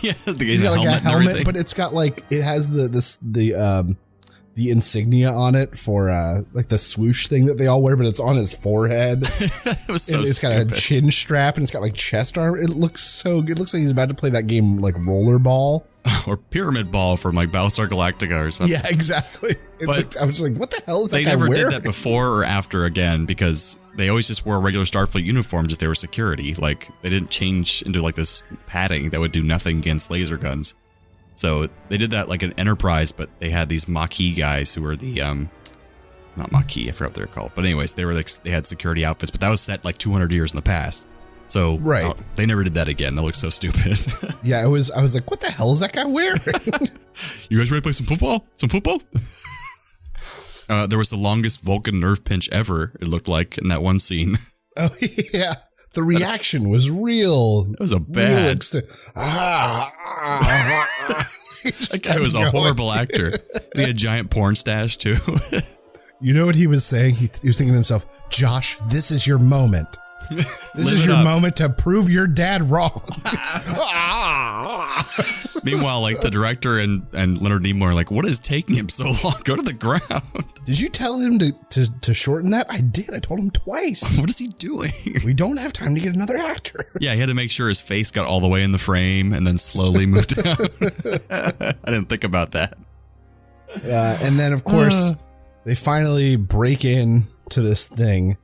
Yeah, he's got like a helmet, but it's got like it has the insignia on it for like the swoosh thing that they all wear, but it's on his forehead. It was so it's got a chin strap and it's got like chest armor. It looks so good. It looks like he's about to play that game like rollerball or pyramid ball from like Battlestar Galactica or something. Yeah, exactly. I was like, what the hell is that guy They never wearing? did that before or after again because they always just wore regular Starfleet uniforms if they were security. Like they didn't change into like this padding that would do nothing against laser guns. So they did that like an Enterprise, but they had these Maquis guys who were the not Maquis, I forgot what they're called. But anyways, they were like they had security outfits, but that was set like 200 years in the past. So right. They never did that again. That looks so stupid. Yeah, I was like, what the hell is that guy wearing? You guys ready to play some football? There was the longest Vulcan nerve pinch ever, it looked like, in that one scene. Oh, yeah. The reaction was real. That was a bad. That guy was a horrible actor. He had a giant porn stash, too. You know what he was saying? He was thinking to himself, Josh, this is your moment. This is your moment to prove your dad wrong. Meanwhile, like the director and Leonard Nimoy are like, what is taking him so long? Go to the ground. Did you tell him to shorten that? I did. I told him twice. What is he doing? We don't have time to get another actor. Yeah, he had to make sure his face got all the way in the frame and then slowly moved down. I didn't think about that. And then, of course, they finally break in to this thing.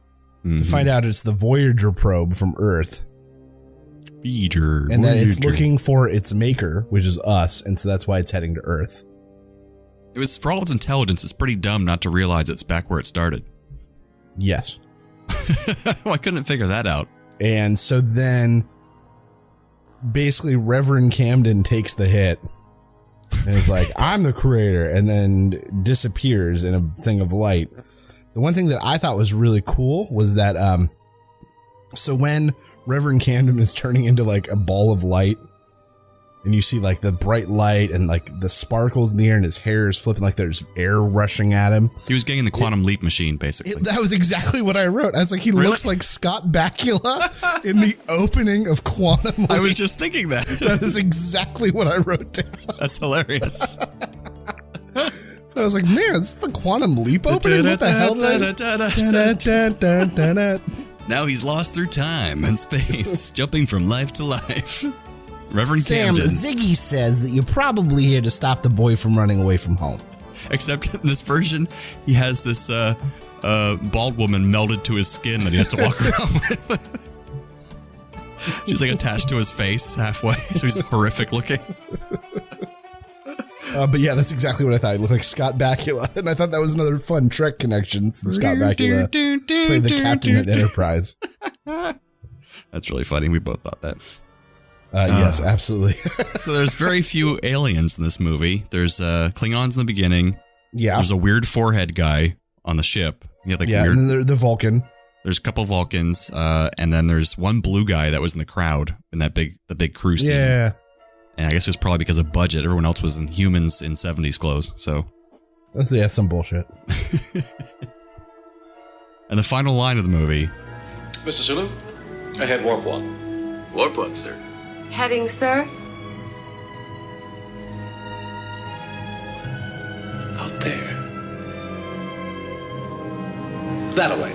To find out it's the Voyager probe from Earth. And that it's looking for its maker, which is us, and so that's why it's heading to Earth. It was, for all its intelligence, it's pretty dumb not to realize it's back where it started. Yes. Well, I couldn't figure that out. And so then, basically, Reverend Camden takes the hit. And is like, I'm the creator, and then disappears in a thing of light. The one thing that I thought was really cool was that, so when Reverend Camden is turning into like a ball of light and you see like the bright light and like the sparkles in the air and his hair is flipping like there's air rushing at him. He was getting the quantum leap machine, basically. That was exactly what I wrote. I was like, he looks like Scott Bakula in the opening of Quantum Leap. I was just thinking that. That is exactly what I wrote down. That's hilarious. I was like, man, is this the Quantum Leap opening? What the hell? Now he's lost through time and space, jumping from life to life. Reverend Camden. Ziggy says that you're probably here to stop the boy from running away from home. Except in this version, he has this bald woman melded to his skin that he has to walk around with. She's like attached to his face halfway, so he's horrific looking. But yeah, that's exactly what I thought. He looked like Scott Bakula. And I thought that was another fun Trek connection since Scott Bakula played the captain at Enterprise. That's really funny. We both thought that. Yes, absolutely. So there's very few aliens in this movie. There's Klingons in the beginning. Yeah. There's a weird forehead guy on the ship. He had like weird. And then the Vulcan. There's a couple Vulcans, and then there's one blue guy that was in the crowd in the big crew scene. Yeah. And I guess it was probably because of budget. Everyone else was in humans in 70s clothes, so. That's some bullshit. And the final line of the movie. Mr. Sulu, ahead warp 1. Warp 1, sir. Heading, sir? Out there. That-a-way.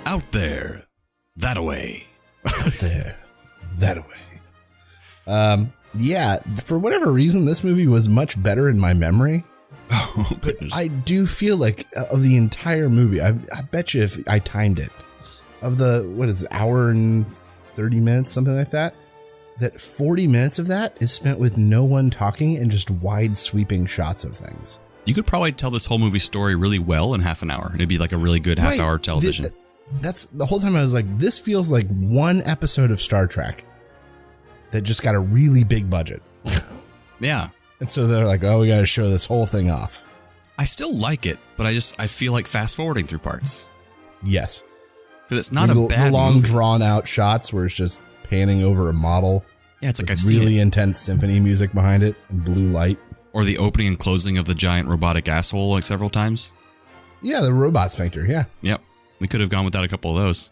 Out there. That-a-way. Out there. That-a-way. Yeah, for whatever reason, this movie was much better in my memory. Oh, but I do feel like of the entire movie, I bet you if I timed it, of the, what is it, hour and 30 minutes, something like that, that 40 minutes of that is spent with no one talking and just wide sweeping shots of things. You could probably tell this whole movie story really well in half an hour. It'd be like a really good half-hour television. That's the whole time I was like, this feels like one episode of Star Trek that just got a really big budget. Yeah. And so they're like, oh, we got to show this whole thing off. I still like it, but I feel like fast forwarding through parts. Yes. Because it's not a bad the long movie. drawn out shots where it's just panning over a model. Yeah, it's like I've really seen it. Intense symphony music behind it and blue light. Or the opening and closing of the giant robotic asshole like several times. Yeah, the robot sphincter, yeah. Yep. We could have gone without a couple of those.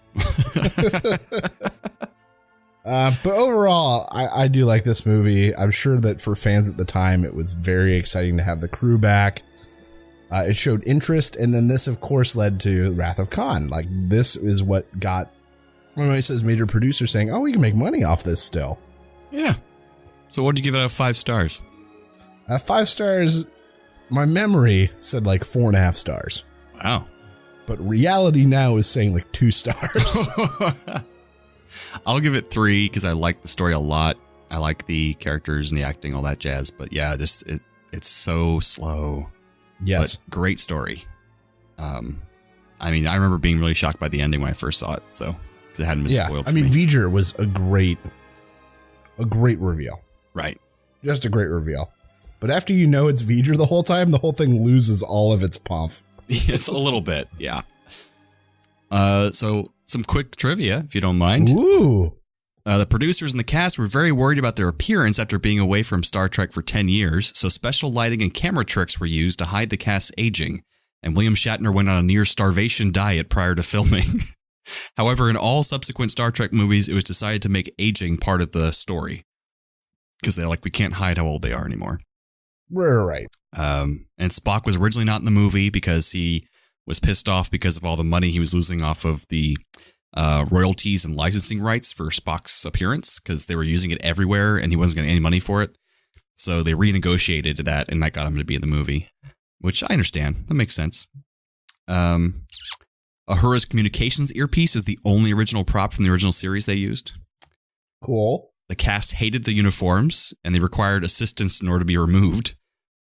But overall, I do like this movie. I'm sure that for fans at the time, it was very exciting to have the crew back. It showed interest, and then this, of course, led to Wrath of Khan. Like, this is what got, when it says major producer saying, oh, we can make money off this still. Yeah. So what did you give it out of 5 stars? 5 stars, my memory said like 4.5 stars. Wow. But reality now is saying like 2 stars. I'll give it 3 because I like the story a lot. I like the characters and the acting, all that jazz. But yeah, it's so slow. Yes. But great story. I mean, I remember being really shocked by the ending when I first saw it. So, because it hadn't been spoiled for me. V'ger was a great reveal. Right. Just a great reveal. But after you know it's V'ger the whole time, the whole thing loses all of its pomp. It's a little bit, yeah. So some quick trivia, if you don't mind. Ooh. The producers and the cast were very worried about their appearance after being away from Star Trek for 10 years, so special lighting and camera tricks were used to hide the cast's aging, and William Shatner went on a near-starvation diet prior to filming. However, in all subsequent Star Trek movies, it was decided to make aging part of the story, because they're like, we can't hide how old they are anymore. Right. And Spock was originally not in the movie because he was pissed off because of all the money he was losing off of the royalties and licensing rights for Spock's appearance, because they were using it everywhere and he wasn't getting any money for it. So they renegotiated that, and that got him to be in the movie, which I understand. That makes sense. Uhura's communications earpiece is the only original prop from the original series they used. Cool. The cast hated the uniforms, and they required assistance in order to be removed.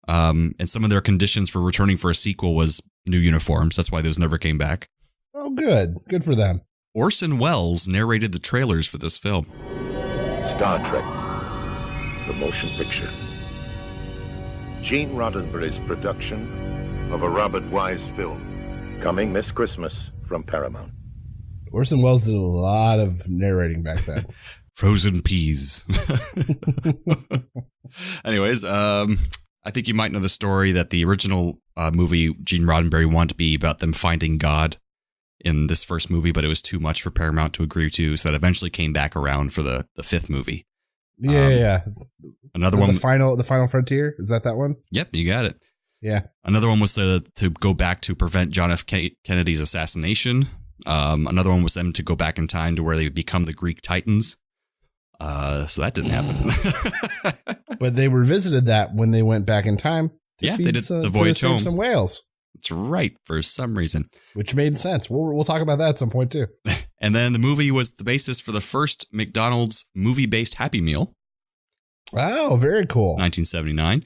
And some of their conditions for returning for a sequel was new uniforms. That's why those never came back. Oh, good. Good for them. Orson Welles narrated the trailers for this film. Star Trek, the motion picture. Gene Roddenberry's production of a Robert Wise film, coming this Christmas from Paramount. Orson Welles did a lot of narrating back then. Frozen peas. Anyways, I think you might know the story that the original movie, Gene Roddenberry wanted to be about them finding God in this first movie, but it was too much for Paramount to agree to, so that eventually came back around for the 5th movie. Yeah. Another one. The Final Frontier? Is that one? Yep, you got it. Yeah. Another one was to go back to prevent John F. Kennedy's assassination. Another one was them to go back in time to where they become the Greek Titans. So that didn't happen. But they revisited that when they went back in time. They did the voyage home. Some whales. That's right, for some reason. Which made sense. We'll talk about that at some point, too. And then the movie was the basis for the first McDonald's movie-based Happy Meal. Wow, very cool. 1979.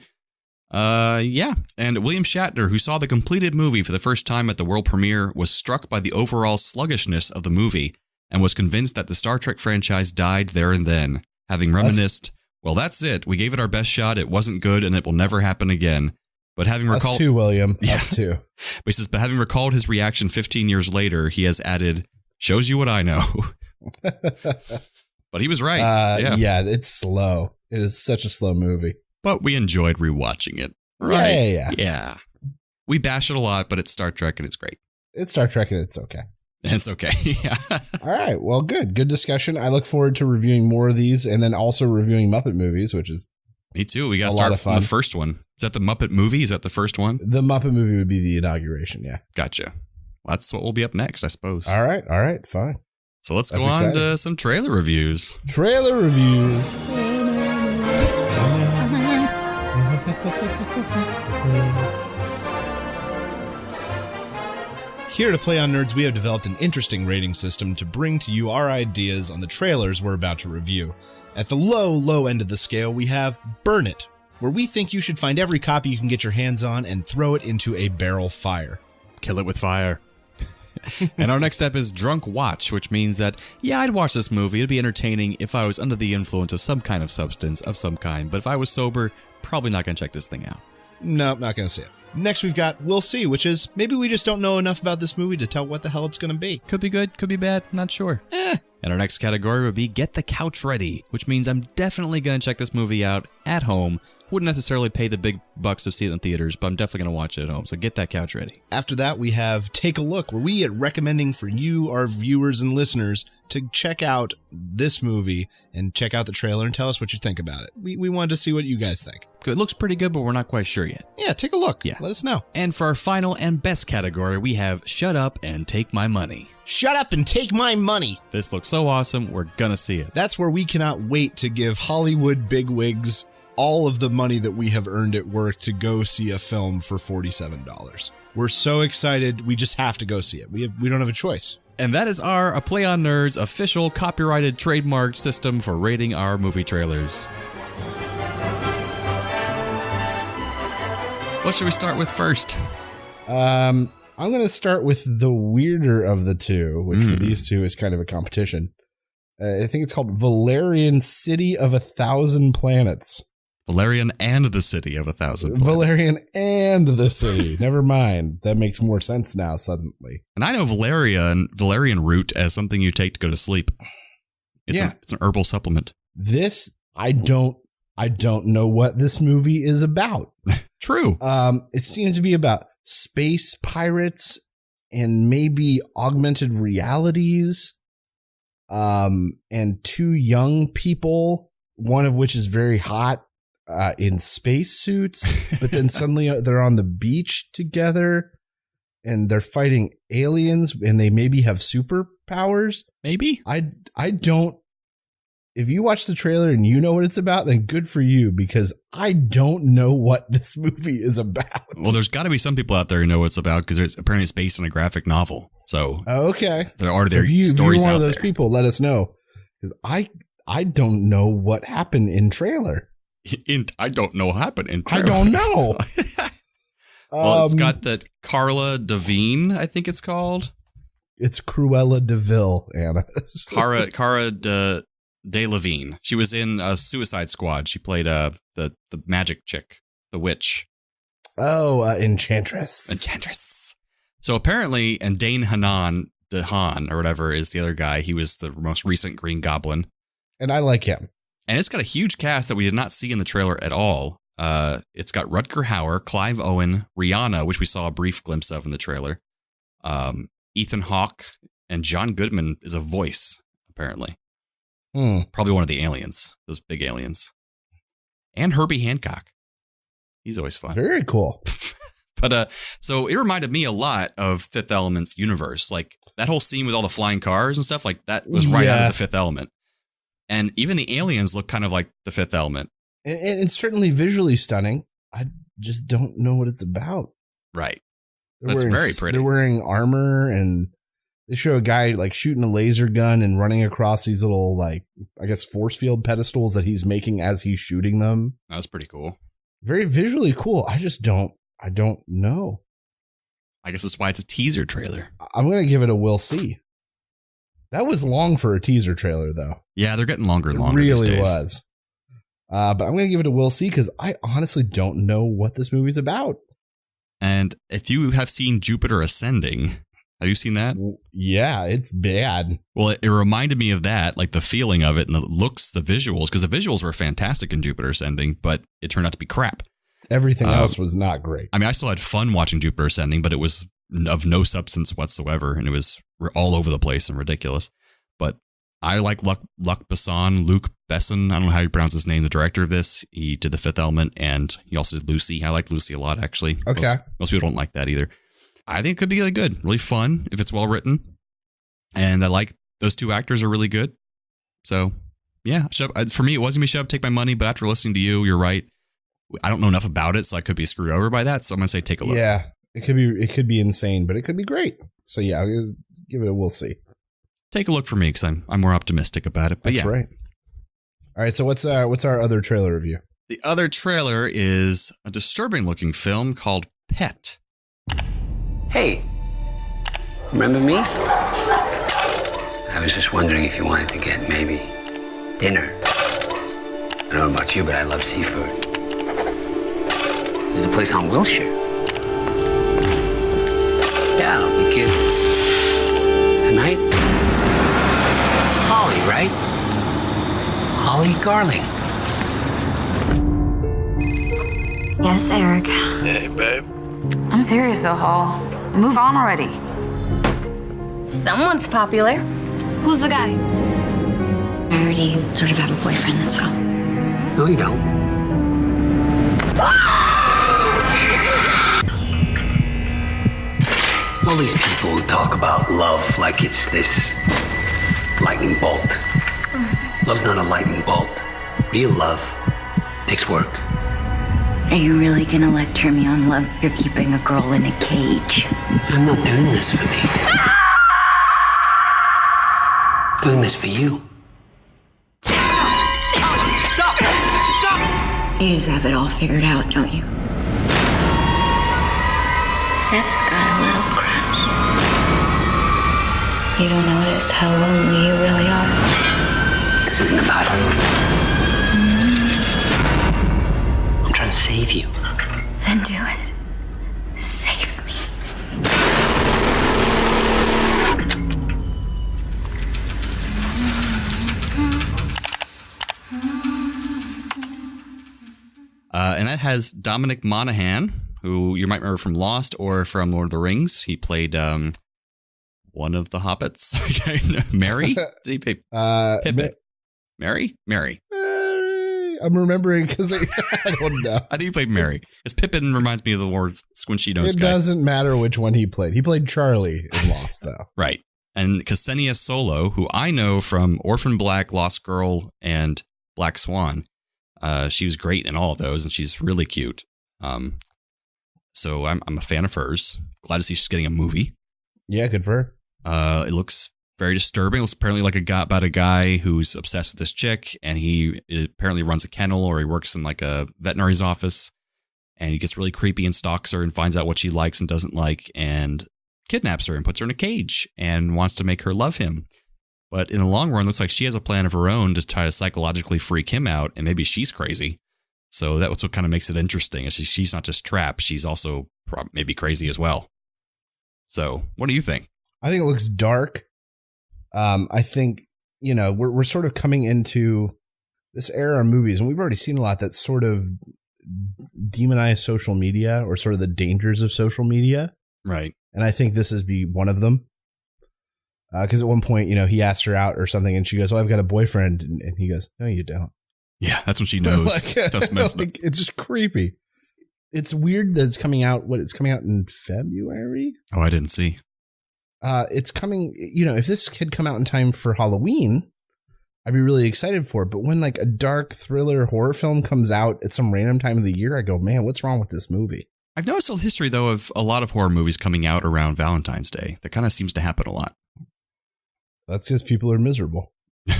Yeah. And William Shatner, who saw the completed movie for the first time at the world premiere, was struck by the overall sluggishness of the movie and was convinced that the Star Trek franchise died there and then, having reminisced, well, that's it. We gave it our best shot. It wasn't good, and it will never happen again. But having recalled... Us too, William. Us too. But he says, but having recalled his reaction 15 years later, he has added, shows you what I know. But he was right. Yeah, it's slow. It is such a slow movie. But we enjoyed rewatching it. Right? Yeah. We bash it a lot, but it's Star Trek and it's great. It's Star Trek and it's okay. It's okay. Yeah. All right. Well, good. Good discussion. I look forward to reviewing more of these and then also reviewing Muppet movies, which is me too. We got to start from the first one. Is that the Muppet movie? Is that the first one? The Muppet movie would be the inauguration. Yeah. Gotcha. Well, that's what will be up next, I suppose. All right. Fine. So let's go on to some trailer reviews. Trailer reviews. Here at Play on Nerds, we have developed an interesting rating system to bring to you our ideas on the trailers we're about to review. At the low end of the scale, we have Burn It, where we think you should find every copy you can get your hands on and throw it into a barrel fire. Kill it with fire. And our next step is Drunk Watch, which means that, yeah, I'd watch this movie. It'd be entertaining if I was under the influence of some kind of substance of some kind. But if I was sober, probably not going to check this thing out. Nope, not going to see it. Next, we've got We'll See, which is maybe we just don't know enough about this movie to tell what the hell it's going to be. Could be good, could be bad, not sure. And our next category would be Get the Couch Ready, which means I'm definitely going to check this movie out at home. Wouldn't necessarily pay the big bucks of seeing it in theaters, but I'm definitely going to watch it at home. So get that couch ready. After that, we have Take a Look, where we are recommending for you, our viewers and listeners, to check out this movie and check out the trailer and tell us what you think about it. We wanted to see what you guys think. It looks pretty good, but we're not quite sure yet. Yeah, take a look. Yeah. Let us know. And for our final and best category, we have Shut Up and Take My Money. Shut up and take my money. This looks so awesome. We're going to see it. That's where we cannot wait to give Hollywood bigwigs all of the money that we have earned at work to go see a film for $47. We're so excited. We just have to go see it. We don't have a choice. And that is our A Play on Nerds official copyrighted trademark system for rating our movie trailers. What should we start with first? I'm going to start with the weirder of the two, which for these two is kind of a competition. I think it's called Valerian City of 1,000 Planets. Valerian and the City of 1,000 Planets. Valerian and the City. Never mind. That makes more sense now suddenly. And I know Valerian root as something you take to go to sleep. It's an herbal supplement. This, I don't know what this movie is about. True. It seems to be about space pirates and maybe augmented realities. And two young people, one of which is very hot, in space suits, but then suddenly they're on the beach together and they're fighting aliens and they maybe have superpowers. Maybe. I don't. If you watch the trailer and you know what it's about, then good for you, because I don't know what this movie is about. Well, there's got to be some people out there who know what it's about, because apparently it's based on a graphic novel. So okay, there are if stories you're one out of those there. people, let us know, because I don't know what happened in trailer. I don't know what happened in trailer. I don't know. Well, it's got that Carla Devine, I think it's called. It's Cruella de Vil, Anna. Cara de Levine. She was in Suicide Squad. She played the magic chick, the witch. Oh, Enchantress. Enchantress. So apparently, and Dane DeHaan or whatever is the other guy. He was the most recent Green Goblin. And I like him. And it's got a huge cast that we did not see in the trailer at all. It's got Rutger Hauer, Clive Owen, Rihanna, which we saw a brief glimpse of in the trailer. Ethan Hawke, and John Goodman is a voice, apparently. Probably one of the aliens, those big aliens. And Herbie Hancock. He's always fun. Very cool. But so it reminded me a lot of Fifth Element's universe. Like that whole scene with all the flying cars and stuff, like that was right out of the Fifth Element. And even the aliens look kind of like the Fifth Element. And it's certainly visually stunning. I just don't know what it's about. Right. That's very pretty. They're wearing armor, and they show a guy like shooting a laser gun and running across these little, like, I guess, force field pedestals that he's making as he's shooting them. That was pretty cool. Very visually cool. I don't know. I guess that's why it's a teaser trailer. I'm going to give it a we'll see. That was long for a teaser trailer, though. Yeah, they're getting longer and longer. It really these days. was. But I'm going to give it a we'll see, because I honestly don't know what this movie's about. And if you have seen Jupiter Ascending, have you seen that? Yeah, it's bad. Well, it reminded me of that, like the feeling of it and the looks, the visuals, because the visuals were fantastic in Jupiter Ascending, but it turned out to be crap. Everything else was not great. I mean, I still had fun watching Jupiter Ascending, but it was of no substance whatsoever, and it was all over the place and ridiculous. But I like Luc Besson. I don't know how you pronounce his name, the director of this. He did The Fifth Element, and he also did Lucy. I like Lucy a lot, actually. Okay. Most people don't like that either. I think it could be really good, really fun if it's well written. And I like those two actors are really good. So, yeah, for me, it wasn't me shut up, take my money. But after listening to you, you're right. I don't know enough about it, so I could be screwed over by that. So I'm going to say take a look. Yeah, it could be insane, but it could be great. So, yeah, I'll give it a we'll see. Take a look for me, because I'm more optimistic about it. But that's right. All right, so what's our other trailer review? The other trailer is a disturbing looking film called Pet. Hey, remember me? I was just wondering if you wanted to get maybe dinner. I don't know about you, but I love seafood. There's a place on Wilshire. Yeah, we could tonight. Oh, Molly Garling. Yes, Eric. Hey, babe. I'm serious though, Hall. Move on already. Someone's popular. Who's the guy? I already sort of have a boyfriend, so. No, you don't. All these people who talk about love like it's this lightning bolt. Love's not a lightning bolt. Real love takes work. Are you really gonna lecture me on love? You're keeping a girl in a cage. I'm not doing this for me. I'm doing this for you. Stop! You just have it all figured out, don't you? Seth's got a little crush. You don't notice how lonely you really are. This isn't about us. I'm trying to save you. Then do it. Save me. And that has Dominic Monaghan, who you might remember from Lost or from Lord of the Rings. He played one of the hobbits. Mary? Did he play Pippin? Mary? I'm remembering because I don't know. I think he played Mary. Because Pippin reminds me of the Lord Squinchy Nose guy. It doesn't matter which one he played. He played Charlie in Lost, though. Right. And Ksenia Solo, who I know from Orphan Black, Lost Girl, and Black Swan. She was great in all of those, and she's really cute. So I'm a fan of hers. Glad to see she's getting a movie. Yeah, good for her. It looks very disturbing. It looks apparently like about a guy who's obsessed with this chick, and he apparently runs a kennel or he works in like a veterinary's office, and he gets really creepy and stalks her and finds out what she likes and doesn't like and kidnaps her and puts her in a cage and wants to make her love him. But in the long run, it looks like she has a plan of her own to try to psychologically freak him out, and maybe she's crazy. So that's what kind of makes it interesting. Is she's not just trapped, she's also maybe crazy as well. So what do you think? I think it looks dark. I think, we're sort of coming into this era of movies, and we've already seen a lot that sort of demonize social media or sort of the dangers of social media. Right. And I think this is one of them. Because at one point, he asked her out or something, and she goes, "Oh, I've got a boyfriend," and he goes, "No, you don't." Yeah, that's when she knows. It's just creepy. It's weird that it's coming out. It's coming out in February? Oh, I didn't see. It's coming. If this had come out in time for Halloween, I'd be really excited for it. But when like a dark thriller horror film comes out at some random time of the year, I go, "Man, what's wrong with this movie?" I've noticed a history though of a lot of horror movies coming out around Valentine's Day. That kind of seems to happen a lot. That's because people are miserable.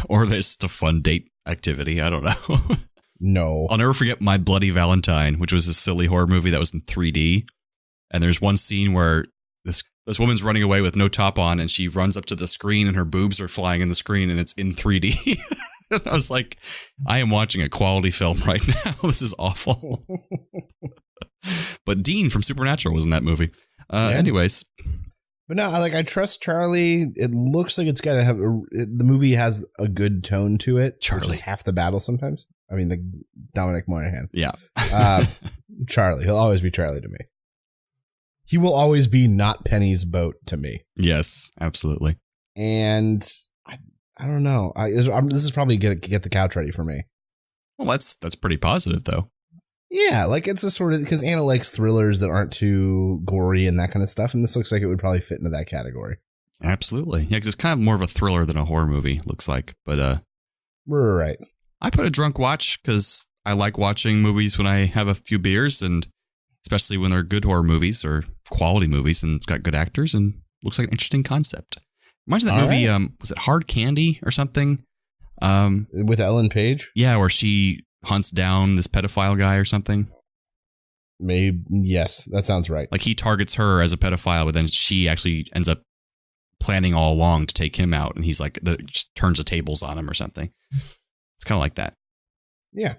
Or there's just a fun date activity. I don't know. No. I'll never forget My Bloody Valentine, which was a silly horror movie that was in 3D. And there's one scene where this woman's running away with no top on, and she runs up to the screen and her boobs are flying in the screen and it's in 3D. And I was like, I am watching a quality film right now. This is awful. But Dean from Supernatural was in that movie. Anyways. But no, I trust Charlie. It looks like it's got to have the movie has a good tone to it. Charlie, which is half the battle sometimes. I mean, the Dominic Monaghan. Yeah, Charlie. He'll always be Charlie to me. He will always be not Penny's boat to me. Yes, absolutely. And I don't know. This is probably get the couch ready for me. Well, that's pretty positive though. Yeah, it's a sort of, because Anna likes thrillers that aren't too gory and that kind of stuff, and this looks like it would probably fit into that category. Absolutely. Yeah, because it's kind of more of a thriller than a horror movie, looks like. But we're right. I put a drunk watch because I like watching movies when I have a few beers, and especially when they're good horror movies or quality movies, and it's got good actors and looks like an interesting concept. Reminds me of that movie, right. Was it Hard Candy or something? With Ellen Page? Yeah, where she hunts down this pedophile guy or something. Maybe, yes, that sounds right. Like he targets her as a pedophile, but then she actually ends up planning all along to take him out, and he's like turns the tables on him or something. It's kind of like that. Yeah.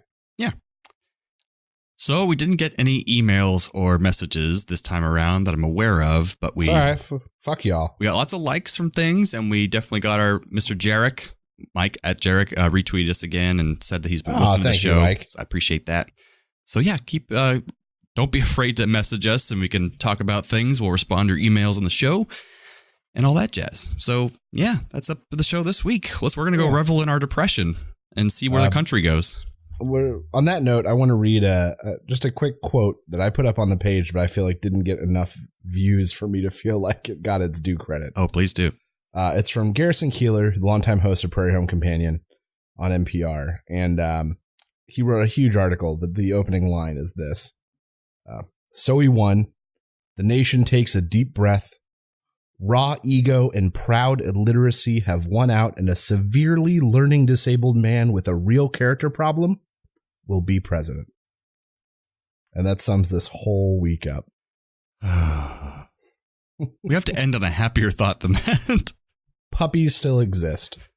So we didn't get any emails or messages this time around that I'm aware of, but it's all right. Fuck y'all. We got lots of likes from things, and we definitely got our Mr. Jarek Mike at Jarek retweeted us again and said that he's been listening to the show. Mike. I appreciate that. So yeah, don't be afraid to message us and we can talk about things. We'll respond to your emails on the show and all that jazz. So yeah, that's up to the show this week. We're going to go revel in our depression and see where the country goes. On that note, I want to read just a quick quote that I put up on the page, but I feel like didn't get enough views for me to feel like it got its due credit. Oh, please do. It's from Garrison Keillor, the longtime host of Prairie Home Companion on NPR. And he wrote a huge article, but the opening line is this. So he won. The nation takes a deep breath. Raw ego and proud illiteracy have won out, and a severely learning disabled man with a real character problem will be president. And that sums this whole week up. We have to end on a happier thought than that. Puppies still exist.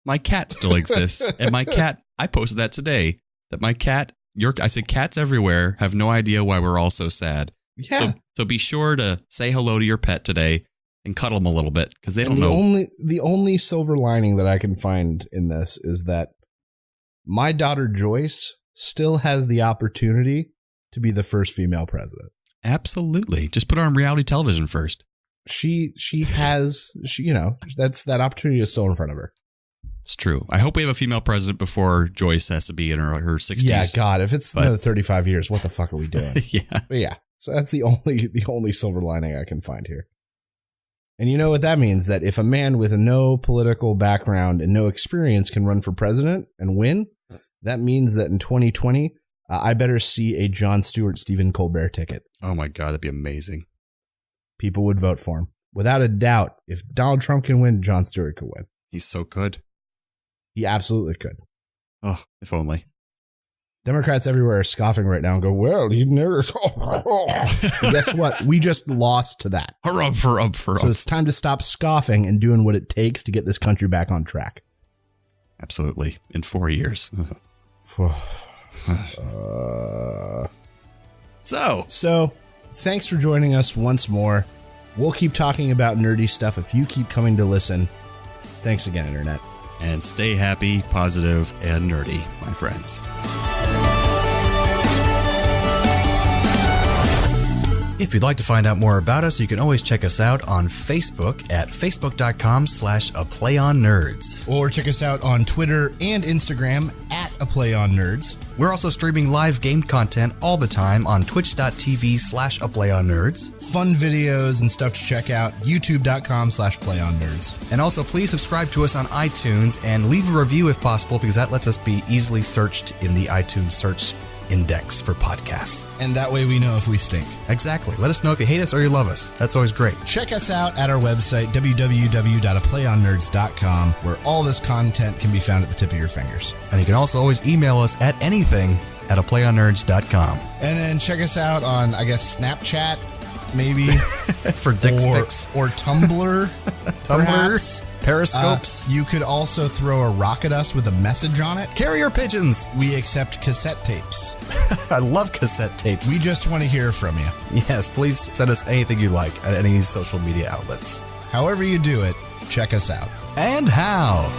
My cat still exists. And my cat, I posted that today, that my cat, I said cats everywhere have no idea why we're all so sad. Yeah. So be sure to say hello to your pet today and cuddle them a little bit because they don't know. The only silver lining that I can find in this is that my daughter Joyce still has the opportunity to be the first female president. Absolutely. Just put her on reality television first. She that's that opportunity is still in front of her. It's true. I hope we have a female president before Joyce has to be in her 60s. Yeah, God, if it's another 35 years, what the fuck are we doing? Yeah. But yeah. So that's the only silver lining I can find here. And you know what that means? That if a man with no political background and no experience can run for president and win, that means that in 2020, I better see a Jon Stewart, Stephen Colbert ticket. Oh my God, that'd be amazing. People would vote for him. Without a doubt, if Donald Trump can win, Jon Stewart could win. He's so good. He absolutely could. Oh, if only. Democrats everywhere are scoffing right now and go, well, he never. Guess what? We just lost to that. Hurrah. So it's time to stop scoffing and doing what it takes to get this country back on track. Absolutely. In 4 years. So, thanks for joining us once more. We'll keep talking about nerdy stuff if you keep coming to listen. Thanks again, Internet. And stay happy, positive, and nerdy, my friends. If you'd like to find out more about us, you can always check us out on Facebook at facebook.com/aplayonnerds. Or check us out on Twitter and Instagram at aplayonnerds. We're also streaming live game content all the time on twitch.tv/aplayonnerds. Fun videos and stuff to check out, youtube.com/playonnerds. And also please subscribe to us on iTunes and leave a review if possible, because that lets us be easily searched in the iTunes search index for podcasts. And that way we know if we stink. Exactly. Let us know if you hate us or you love us. That's always great. Check us out at our website, www.aplayonnerds.com, where all this content can be found at the tip of your fingers. And you can also always email us at anything@aplayonnerds.com. And then check us out on, I guess, Snapchat, maybe. For dick pics. Or Tumblr. Tumblr. Periscopes. You could also throw a rock at us with a message on it. Carrier pigeons. We accept cassette tapes. I love cassette tapes. We just want to hear from you. Yes, please send us anything you like at any social media outlets. However you do it, check us out. And how.